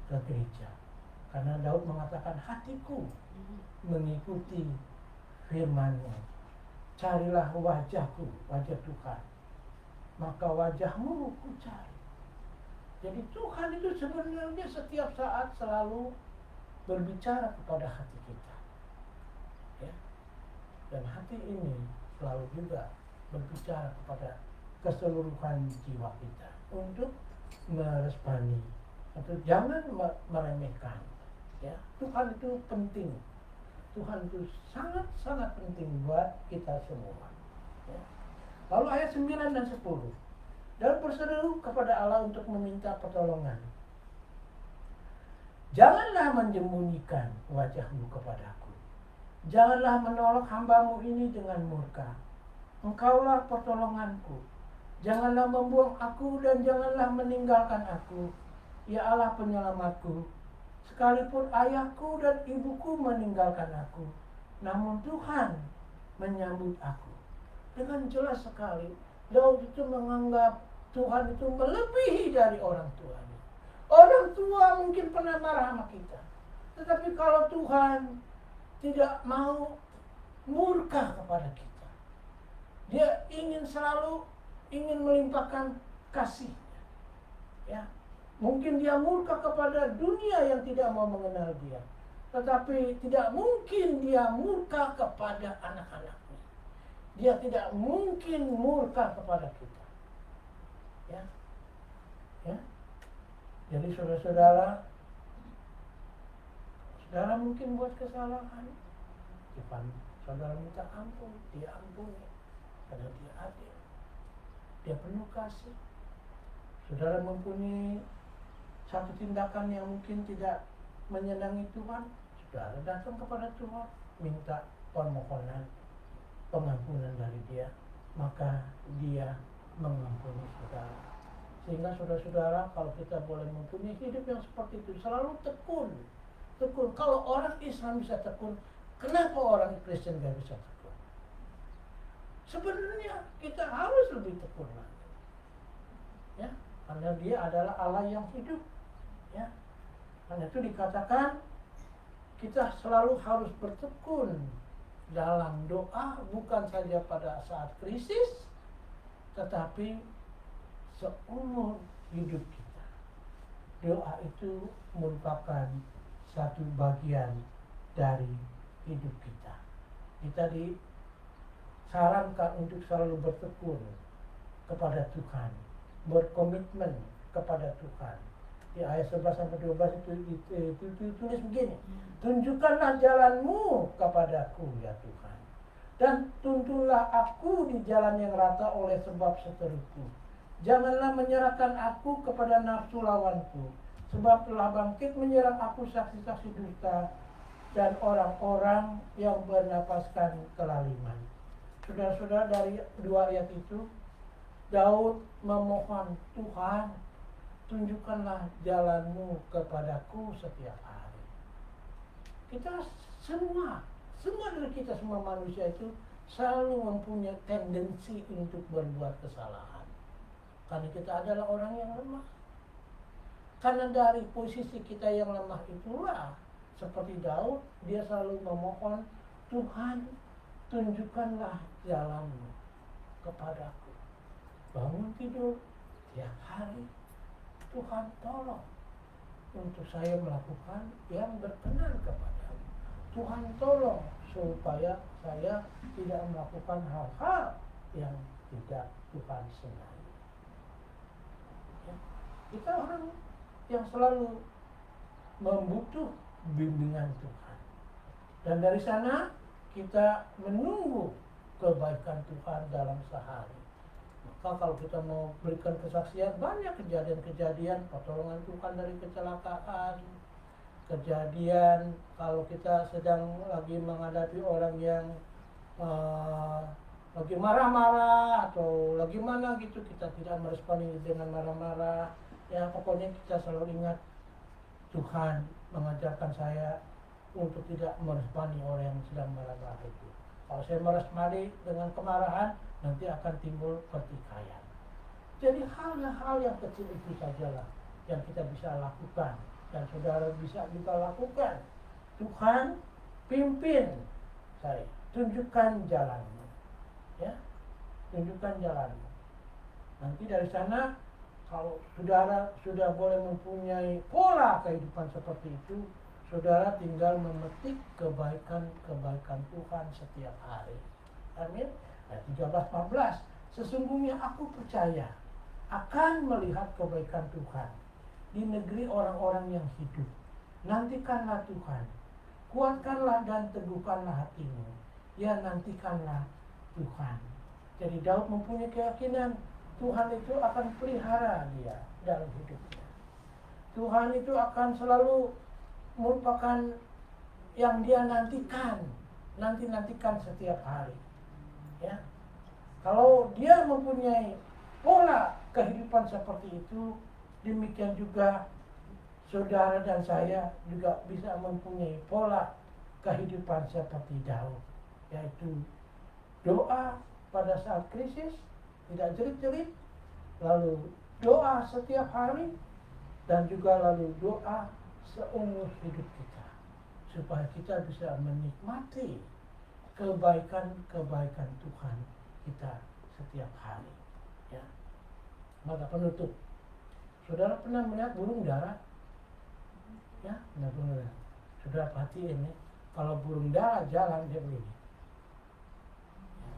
Speaker 3: ke gereja. Karena Daud mengatakan, hatiku mengikuti firman-Mu. Carilah wajahku, wajah Tuhan, maka wajah-Mu ku cari. Jadi Tuhan itu sebenarnya setiap saat selalu berbicara kepada hati kita, ya. Dan hati ini selalu juga berbicara kepada keseluruhan jiwa kita untuk meresponi, untuk jangan meremehkan, ya. Tuhan itu penting, Tuhan itu sangat-sangat penting buat kita semua, ya. Lalu ayat 9 dan 10, dan berseru kepada Allah untuk meminta pertolongan. Janganlah menyembunyikan wajah-Mu kepadaku, janganlah menolak hamba-Mu ini dengan murka. Engkaulah pertolonganku, janganlah membuang aku dan janganlah meninggalkan aku, ya Allah penyelamatku. Sekalipun ayahku dan ibuku meninggalkan aku, namun Tuhan menyambut aku. Dengan jelas sekali Daud itu menganggap Tuhan itu melebihi dari orang tuanya. Orang tua mungkin pernah marah sama kita, tetapi kalau Tuhan tidak mau murka kepada kita, Dia selalu ingin melimpahkan kasih-Nya, ya. Mungkin Dia murka kepada dunia yang tidak mau mengenal Dia, tetapi tidak mungkin Dia murka kepada anak-anaknya. Dia tidak mungkin murka kepada kita. Ya. Ya. Jadi saudara-saudara, saudara mungkin buat kesalahan, Tuhan, saudara minta ampun, dia ampuni, karena dia adil, dia penuh kasih. Saudara mempunyai satu tindakan yang mungkin tidak menyenangi Tuhan, saudara datang kepada Tuhan, minta permohonan, pengampunan dari dia, maka dia mengampuni saudara. Sehingga saudara-saudara, kalau kita boleh mempunyai hidup yang seperti itu, selalu tekun. Kalau orang Islam bisa tekun, kenapa orang Kristen gak bisa tekun? Sebenarnya kita harus lebih tekun lagi. Ya, karena dia adalah Allah yang hidup. Ya, karena itu dikatakan kita selalu harus bertekun dalam doa, bukan saja pada saat krisis, tetapi seumur hidup kita. Doa itu merupakan satu bagian dari hidup kita. Kita disarankan untuk selalu bertekun kepada Tuhan, berkomitmen kepada Tuhan. Di ayat 11-12 itu tulis begini, tunjukkanlah jalanmu kepadaku ya Tuhan, dan tuntunlah aku di jalan yang rata oleh sebab seteruku. Janganlah menyerahkan aku kepada nafsu lawanku, sebab telah bangkit menyerang aku saksi-saksi dusta dan orang-orang yang bernapaskan kelaliman. Saudara-saudara, dari dua ayat itu Daud memohon, Tuhan, tunjukkanlah jalanmu kepadaku setiap hari. Kita semua dari kita semua manusia itu selalu mempunyai tendensi untuk berbuat kesalahan. Karena kita adalah orang yang lemah. Karena dari posisi kita yang lemah itulah, seperti Daud, dia selalu memohon, Tuhan, tunjukkanlah jalanmu kepadaku. Bangun tidur tiap hari, Tuhan tolong untuk saya melakukan yang berkenan kepadamu. Tuhan tolong supaya saya tidak melakukan hal-hal yang tidak Tuhan senangi. Ya. Kita orang yang selalu membutuh bimbingan Tuhan. Dan dari sana kita menunggu kebaikan Tuhan dalam sehari. Maka kalau kita mau berikan kesaksian, banyak kejadian-kejadian pertolongan Tuhan dari kecelakaan, kejadian kalau kita sedang lagi menghadapi orang yang lagi marah-marah atau lagi mana gitu, kita tidak meresponi dengan marah-marah. Ya pokoknya kita selalu ingat, Tuhan mengajarkan saya untuk tidak meresponi orang yang sedang marah-marah itu. Kalau saya meresponi dengan kemarahan, nanti akan timbul pertikaian. Jadi hal-hal yang kecil itu sajalah yang kita bisa lakukan, dan saudara bisa juga lakukan. Tuhan, pimpin saya, tunjukkan jalanmu, ya, tunjukkan jalanmu. Nanti dari sana, kalau saudara sudah boleh mempunyai pola kehidupan seperti itu, saudara tinggal memetik kebaikan-kebaikan Tuhan setiap hari. Amin. Ayat 13-14, sesungguhnya aku percaya akan melihat kebaikan Tuhan di negeri orang-orang yang hidup. Nantikanlah Tuhan, kuatkanlah dan teguhkanlah hatimu. Ya, nantikanlah Tuhan. Jadi Daud mempunyai keyakinan Tuhan itu akan pelihara dia dalam hidupnya. Tuhan itu akan selalu merupakan yang dia nantikan setiap hari. Ya, kalau dia mempunyai pola kehidupan seperti itu, demikian juga saudara dan saya juga bisa mempunyai pola kehidupan seperti Daud, yaitu doa pada saat krisis, tidak jerit-jerit, lalu doa setiap hari, dan juga lalu doa seumur hidup kita, supaya kita bisa menikmati kebaikan-kebaikan Tuhan kita setiap hari. Ya. Maka penutup, saudara pernah melihat burung dara? Ya, benar-benar. Saudara perhatiin nih, kalau burung dara jalan dia begini. Ya.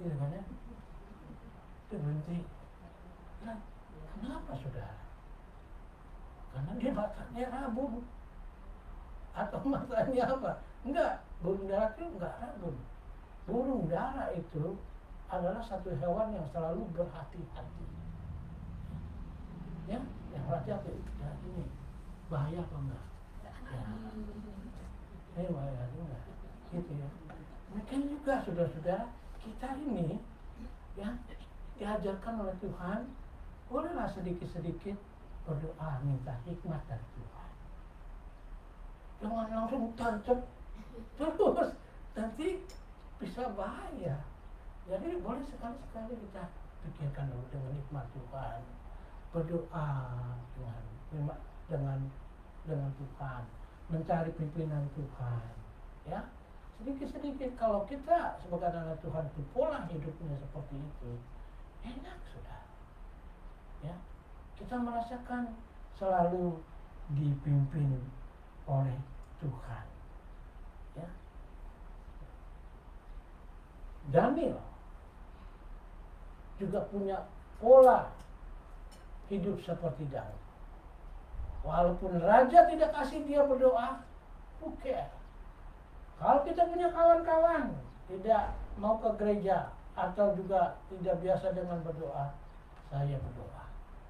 Speaker 3: Gitu kan ya? Dia berhenti. Nah, kenapa saudara? Karena dia matanya rabun. Atau matanya apa? Enggak, burung dara itu enggak rabun. Burung dara itu adalah satu hewan yang selalu berhati-hati. Ya, yang hati-hati. Ya, ini bahaya apa enggak? Ya. Ini bahaya enggak? Gitu ya. Mungkin juga saudara-saudara kita ini ya diajarkan oleh Tuhan, bolehlah sedikit-sedikit berdoa minta hikmat dari Tuhan. Jangan langsung tancap terus, nanti bisa bahaya. Jadi boleh sekali-sekali kita pikirkan dulu dengan hikmat Tuhan, berdoa dengan Tuhan, mencari pimpinan Tuhan, ya. Sedikit-sedikit kalau kita sebagai anak Tuhan itu pola hidupnya seperti itu, enak sudah. Ya, kita merasakan selalu dipimpin oleh Tuhan. Ya. Daniel juga punya pola hidup seperti Daud. Walaupun raja tidak kasih dia berdoa, oke. Kalau kita punya kawan-kawan tidak mau ke gereja atau juga tidak biasa dengan berdoa, saya berdoa.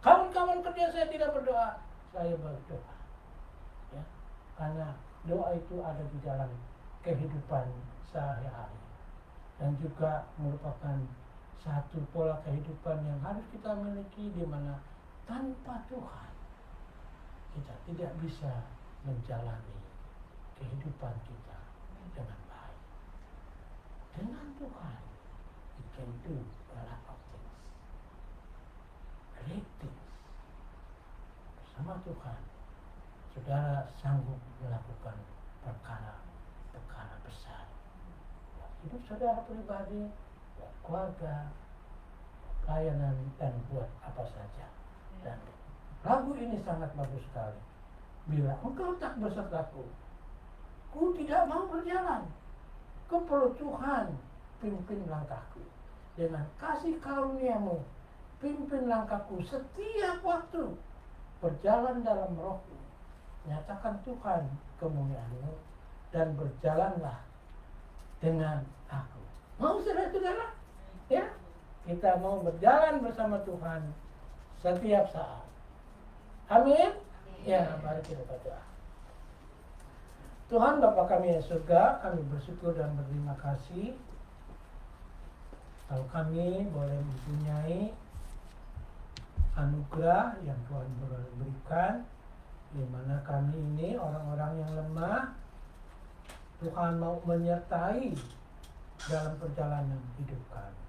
Speaker 3: Kawan-kawan kerja saya tidak berdoa, saya berdoa. Ya, karena doa itu ada di dalam kehidupan sehari-hari dan juga merupakan satu pola kehidupan yang harus kita miliki, di mana tanpa Tuhan kita tidak bisa menjalani kehidupan kita dengan baik. Dengan Tuhan, we can do a lot of things, great things. Bersama Tuhan, saudara sanggup melakukan perkara-perkara besar. Hidup saudara pribadi, buat keluarga, pelayanan, dan buat apa saja. Dan lagu ini sangat bagus sekali. Bila engkau tak besertaku, ku tidak mau berjalan. Ku perlu Tuhan pimpin langkahku. Dengan kasih karunia-Mu, pimpin langkahku setiap waktu. Berjalan dalam roh-Mu. Nyatakan Tuhan kemuliaan-Mu dan berjalanlah dengan aku. Mau saudara-saudara? Ya, kita mau berjalan bersama Tuhan setiap saat. Amin. Ya, mari kita berdoa. Tuhan Bapa kami yang surga, kami bersyukur dan berterima kasih kalau kami boleh mempunyai anugerah yang Tuhan berikan, di mana kami ini orang-orang yang lemah, Tuhan mau menyertai dalam perjalanan hidup kami.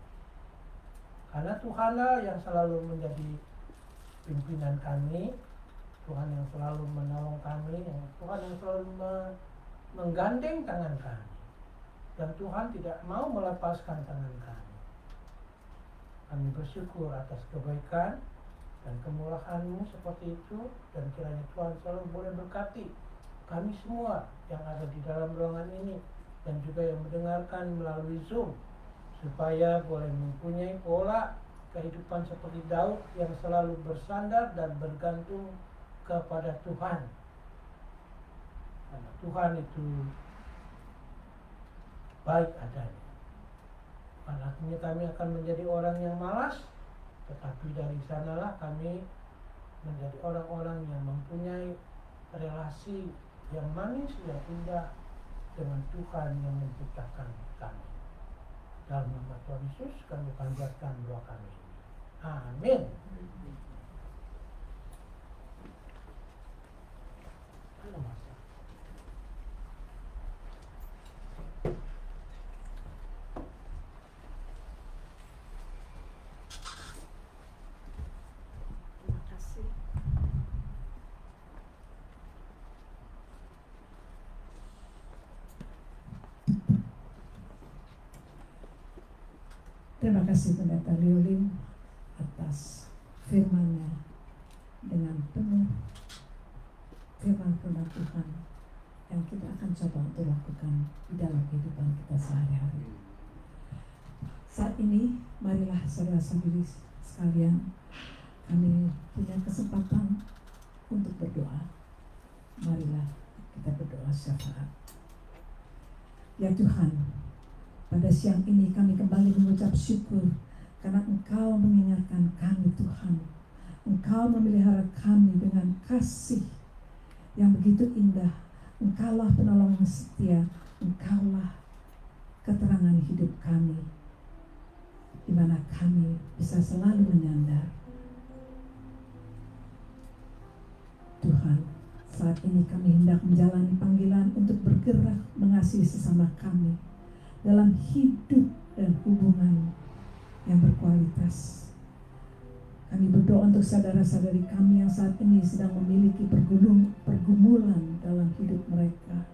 Speaker 3: Karena Tuhanlah yang selalu menjadi pimpinan kami, Tuhan yang selalu menolong kami, Tuhan yang selalu menggandeng tangan kami, dan Tuhan tidak mau melepaskan tangan kami. Kami bersyukur atas kebaikan dan kemurahan-Mu seperti itu, dan kiranya Tuhan selalu boleh berkati kami semua yang ada di dalam ruangan ini dan juga yang mendengarkan melalui Zoom, supaya boleh mempunyai pola kehidupan seperti Daud yang selalu bersandar dan bergantung kepada Tuhan. Karena Tuhan itu baik adanya. Artinya kami akan menjadi orang yang malas, tetapi dari sanalah kami menjadi orang-orang yang mempunyai relasi yang manis, yang indah dengan Tuhan yang menciptakan kami. Dalam nama Tuhan Yesus kami panjatkan doa kami. Amin.
Speaker 4: Terima kasih.
Speaker 5: Terima kasih Pendeta Liolin atas firman-Nya dengan penuh firman Tuhan yang kita akan coba untuk lakukan di dalam kehidupan kita sehari-hari. Saat ini marilah saudara-saudari sekalian, kami punya kesempatan untuk berdoa. Marilah kita berdoa syafaat. Ya Tuhan, pada siang ini kami kembali mengucap syukur karena Engkau mengingatkan kami Tuhan. Engkau memelihara kami dengan kasih yang begitu indah. Engkaulah penolong yang setia. Engkaulah keterangan hidup kami, di mana kami bisa selalu menyandar. Tuhan, saat ini kami hendak menjalani panggilan untuk bergerak mengasihi sesama kami dalam hidup dan hubungan yang berkualitas. Kami berdoa untuk saudara-saudari kami yang saat ini sedang memiliki pergumulan dalam hidup mereka.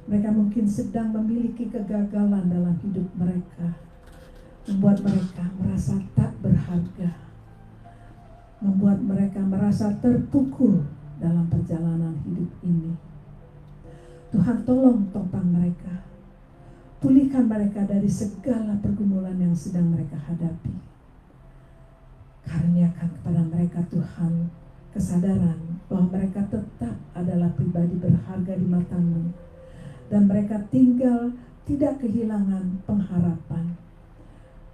Speaker 5: Mereka mungkin sedang memiliki kegagalan dalam hidup mereka, membuat mereka merasa tak berharga, membuat mereka merasa terpukul dalam perjalanan hidup ini. Tuhan, tolong topang mereka, pulihkan mereka dari segala pergumulan yang sedang mereka hadapi. Karuniakan kepada mereka Tuhan kesadaran bahwa mereka tetap adalah pribadi berharga di mata-Mu, dan mereka tinggal tidak kehilangan pengharapan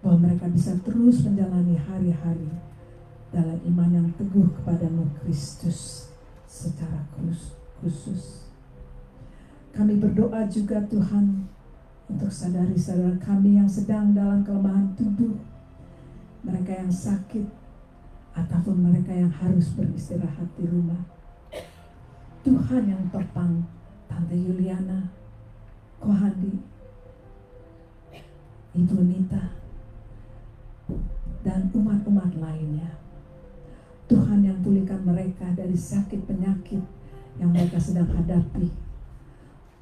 Speaker 5: bahwa mereka bisa terus menjalani hari-hari dalam iman yang teguh kepada-Mu Kristus secara khusus. Kami berdoa juga Tuhan untuk saudari-saudara kami yang sedang dalam kelemahan tubuh, mereka yang sakit, ataupun mereka yang harus beristirahat di rumah. Tuhan yang topang Tante Yuliana, Kohandi, Ibu Nita, dan umat-umat lainnya. Tuhan yang pulihkan mereka dari sakit penyakit yang mereka sedang hadapi.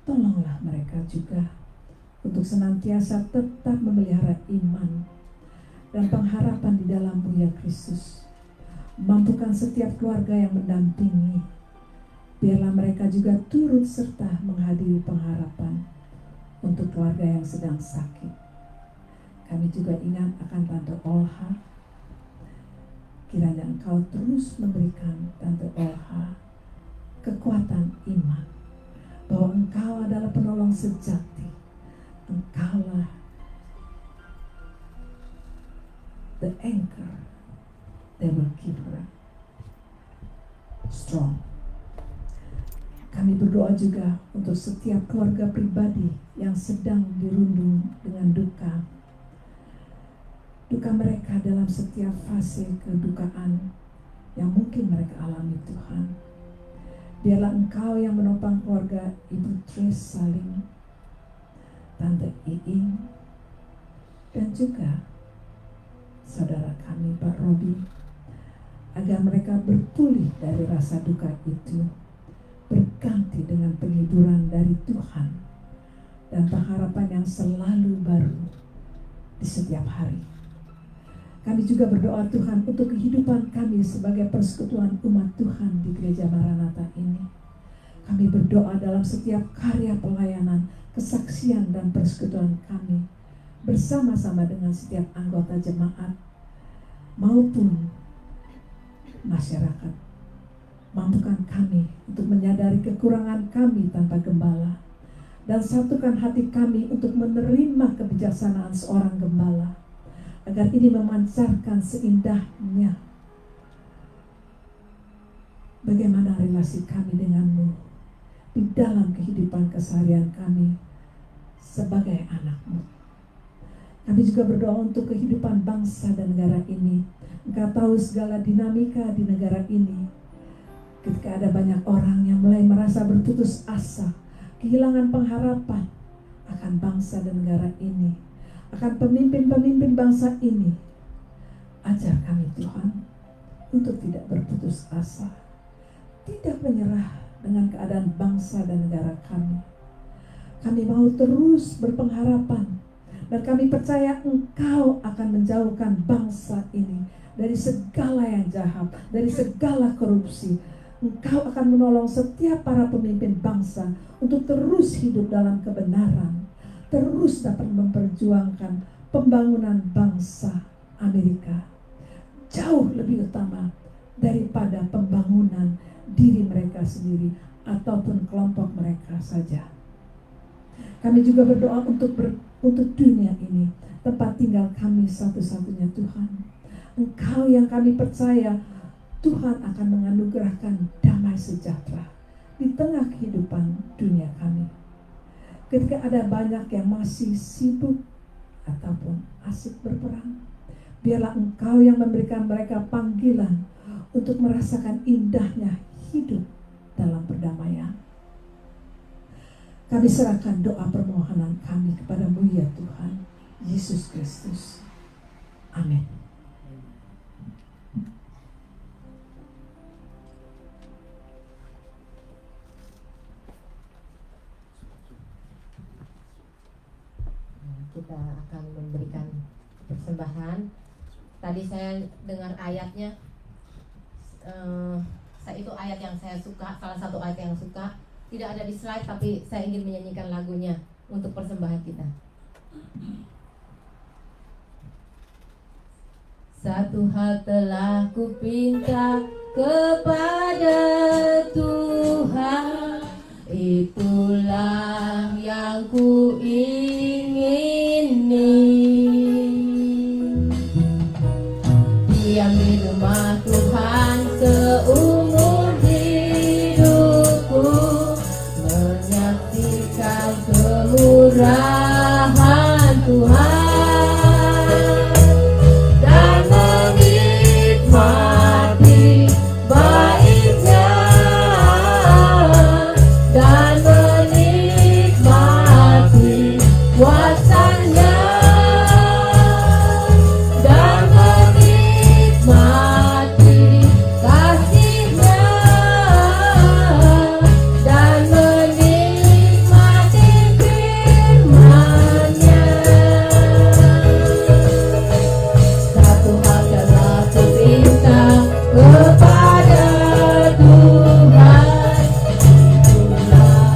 Speaker 5: Tolonglah mereka juga untuk senantiasa tetap memelihara iman dan pengharapan di dalam-Mu ya Kristus. Mampukan setiap keluarga yang mendampingi. Biarlah mereka juga turut serta menghadiri pengharapan untuk keluarga yang sedang sakit. Kami juga ingat akan Tante Olha. Kiranya Engkau terus memberikan Tante Olha kekuatan iman bahwa Engkau adalah penolong sejati. Engkaulah the anchor that will keep her strong. Kami berdoa juga untuk setiap keluarga pribadi yang sedang dirundung dengan duka. Duka mereka dalam setiap fase kedukaan yang mungkin mereka alami Tuhan. Biarlah Engkau yang menopang keluarga Ibu Trace Saling, Tante Iing, dan juga saudara kami Pak Robi, agar mereka berpulih dari rasa duka itu, berganti dengan penghiburan dari Tuhan dan pengharapan yang selalu baru di setiap hari. Kami juga berdoa Tuhan untuk kehidupan kami sebagai persekutuan umat Tuhan di Gereja Maranatha ini. Kami berdoa dalam setiap karya pelayanan, kesaksian dan persekutuan kami bersama-sama dengan setiap anggota jemaat maupun masyarakat. Mampukan kami untuk menyadari kekurangan kami tanpa gembala, dan satukan hati kami untuk menerima kebijaksanaan seorang gembala, agar ini memancarkan seindahnya bagaimana relasi kami denganmu di dalam kehidupan keseharian kami sebagai anak-Mu. Kami juga berdoa untuk kehidupan bangsa dan negara ini. Engkau tahu segala dinamika di negara ini. Ketika ada banyak orang yang mulai merasa berputus asa, kehilangan pengharapan akan bangsa dan negara ini, akan pemimpin-pemimpin bangsa ini. Ajar kami Tuhan untuk tidak berputus asa, tidak menyerah dengan keadaan bangsa dan negara kami. Kami mau terus berpengharapan, dan kami percaya Engkau akan menjauhkan bangsa ini dari segala yang jahat, dari segala korupsi. Engkau akan menolong setiap para pemimpin bangsa untuk terus hidup dalam kebenaran, terus dapat memperjuangkan pembangunan bangsa Amerika jauh lebih utama daripada pembangunan diri mereka sendiri ataupun kelompok mereka saja. Kami juga berdoa untuk dunia ini, tempat tinggal kami satu-satunya Tuhan. Engkau yang kami percaya Tuhan akan menganugerahkan damai sejahtera di tengah kehidupan dunia kami. Ketika ada banyak yang masih sibuk ataupun asik berperang, biarlah Engkau yang memberikan mereka panggilan untuk merasakan indahnya hidup dalam perdamaian. Kami serahkan doa permohonan kami kepada-Mu ya Tuhan Yesus Kristus. Amin.
Speaker 1: Kita akan memberikan persembahan. Tadi saya dengar ayatnya, itu ayat yang saya suka, salah satu ayat yang suka. Tidak ada di slide, tapi saya ingin menyanyikan lagunya untuk persembahan kita. Satu hal telah kupinta kepada Tuhan, itulah yang ku ingini. Diam di rumah Tuhan seumur hidupku, menyaksikan kemurahan Tuhan dan menikmati baiknya dan menikmati kuasanya dan menikmati kasihnya dan menikmati firman-Nya. Satu hal telah kupinta kepada Tuhan, itulah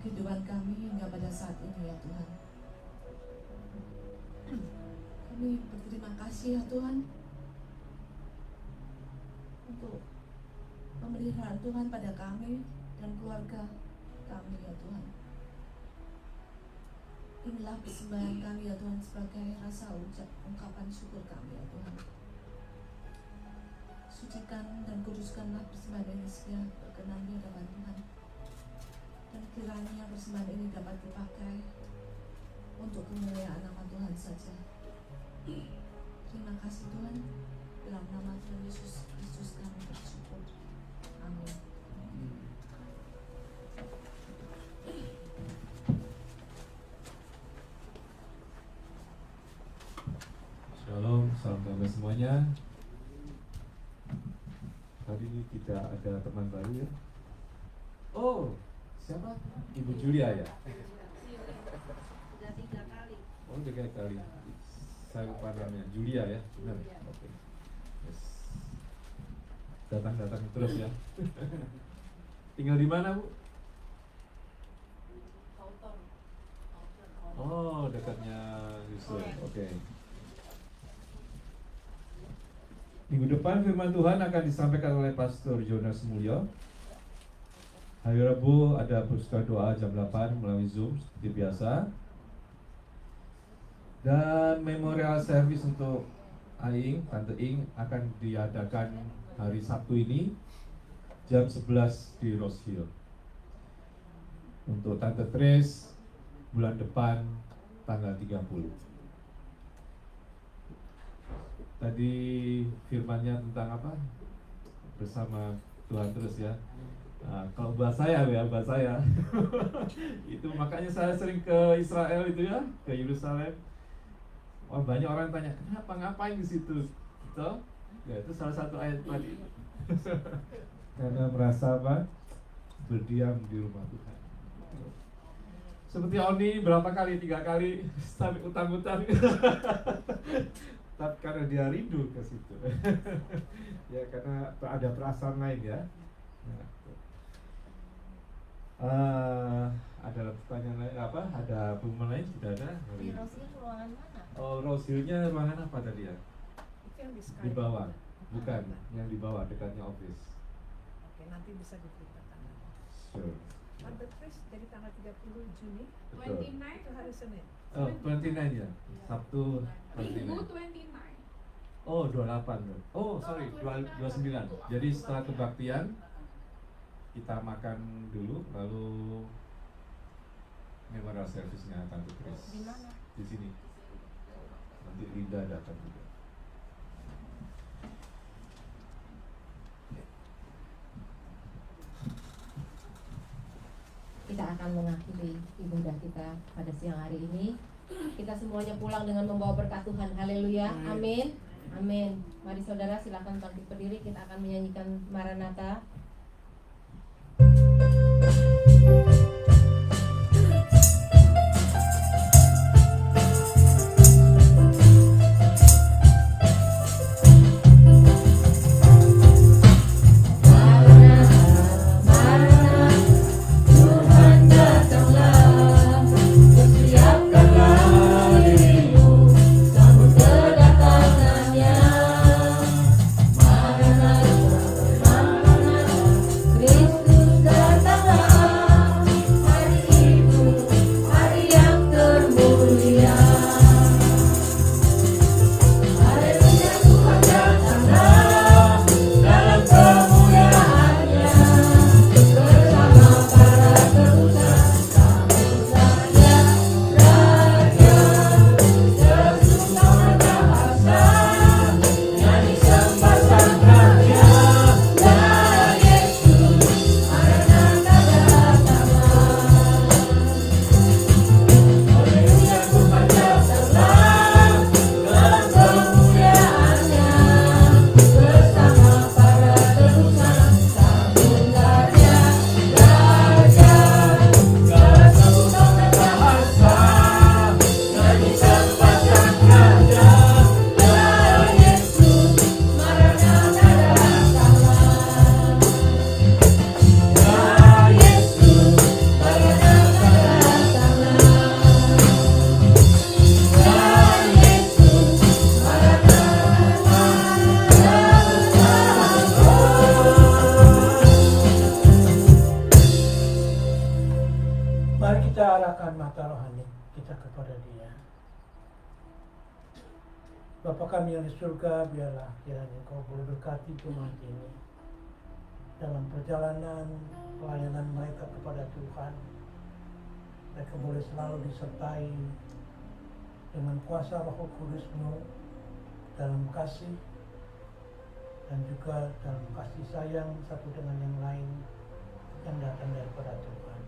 Speaker 6: kehidupan kami hingga pada saat ini ya Tuhan. Kami berterima kasih ya Tuhan untuk pemeliharaan Tuhan pada kami dan keluarga kami ya Tuhan. Inilah persembahan kami ya Tuhan sebagai rasa ungkapan syukur kami ya Tuhan. Sucikan dan kuduskanlah persembahan ini segera berkenan di hadapan Tuhan. Dan kiranya persembahan ini dapat dipakai untuk kemuliaan nama Tuhan saja. Terima kasih Tuhan. Dalam nama Tuhan Yesus Kristus kami bersyukur. Amin.
Speaker 7: Shalom, salam damai semuanya. Hari ini kita ada teman baru ya. Oh, siapa? Ibu Julia ya?
Speaker 4: Sudah 3 kali.
Speaker 7: Oh, udah 3 kali. Saya lupa namanya. Julia ya? Benar? Oke. Yes. Datang terus ya. Tinggal di mana, Bu? Oh, dekatnya Oke. Minggu depan firman Tuhan akan disampaikan oleh Pastor Jonas Mulyo. Hari Rabu ada persiapan doa jam 8 melalui Zoom seperti biasa. Dan memorial service untuk Aing, Tante Ing akan diadakan hari Sabtu ini jam 11 di Rose Hill. Untuk Tante Trace bulan depan tanggal 30. Tadi firmannya tentang apa? Bersama Tuhan terus ya. Nah, kalau bahasa saya ya, bahasa saya itu makanya saya sering ke Israel itu ya, ke Yerusalem. Oh, banyak orang tanya, kenapa ngapain di situ? Gitu? Ya, itu salah satu ayat tadi. Karena merasa apa? Berdiam di rumah Tuhan. Seperti Oni berapa kali? 3 kali sampai utang-utang. Tapi karena dia rindu ke situ. Ya, karena ada perasaan lain ya. Nah, ada pertanyaan lain apa? Ada pengumuman lain sudah ada?
Speaker 1: Di Rosil ruangan mana?
Speaker 7: Oh, Rosilnya ruangan apa tadi ya?
Speaker 4: Itu yang di Sky.
Speaker 7: Di bawah. Bukan, yang di bawah dekatnya office.
Speaker 4: Oke, nanti bisa diberitakan.
Speaker 7: Sure.
Speaker 4: Tante Tris dari tanggal 30 Juni,
Speaker 7: Betul.
Speaker 4: 29 itu hari Senin.
Speaker 7: Oh, 29 ya? Sabtu
Speaker 4: Minggu
Speaker 7: 29.
Speaker 4: 29.
Speaker 7: Oh, 28 dong. Oh, sorry, 29. Jadi setelah kebaktian kita makan dulu, lalu memorial service-nya Tante Chris.
Speaker 1: Di mana?
Speaker 7: Di sini. Nanti Linda datang juga.
Speaker 1: Kita akan mengakhiri ibadah kita pada siang hari ini. Kita semuanya pulang dengan membawa berkat Tuhan. Haleluya. Amin. Amin. Mari saudara silakan bangkit berdiri. Kita akan menyanyikan Maranatha.
Speaker 3: Mari kita arahkan mata rohani kita kepada Dia. Bapa kami yang di surga, biarlah kiranya Engkau boleh berkati jemaat ini dalam perjalanan pelayanan mereka kepada Tuhan. Mereka boleh selalu disertai dengan kuasa Roh Kudus-Mu dalam kasih dan juga dalam kasih sayang satu dengan yang lain yang datang daripada Tuhan.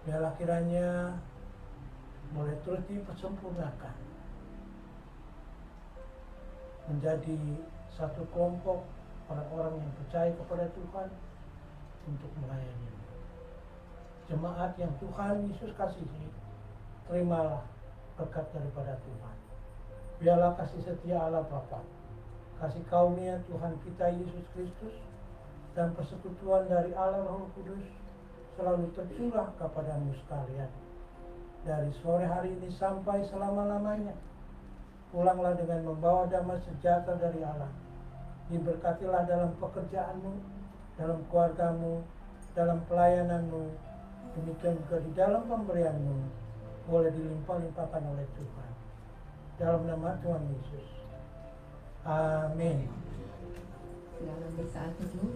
Speaker 3: Biarlah kiranya boleh terus dipersempurnakan menjadi satu kelompok orang-orang yang percaya kepada Tuhan untuk melayani. Jemaat yang Tuhan Yesus kasihi, terimalah berkat daripada Tuhan. Biarlah kasih setia Allah Bapa, kasih karunia Tuhan kita Yesus Kristus, dan persekutuan dari Allah Roh Kudus selalu tercurah kepadamu sekalian, dari sore hari ini sampai selama-lamanya. Pulanglah dengan membawa damai sejahtera dari Allah. Diberkatilah dalam pekerjaanmu, dalam keluargamu, dalam pelayananmu, demikian juga di dalam pemberianmu, boleh dilimpah-limpahkan oleh Tuhan. Dalam nama Tuhan Yesus. Amin.
Speaker 1: Silakan ambil saat teduh.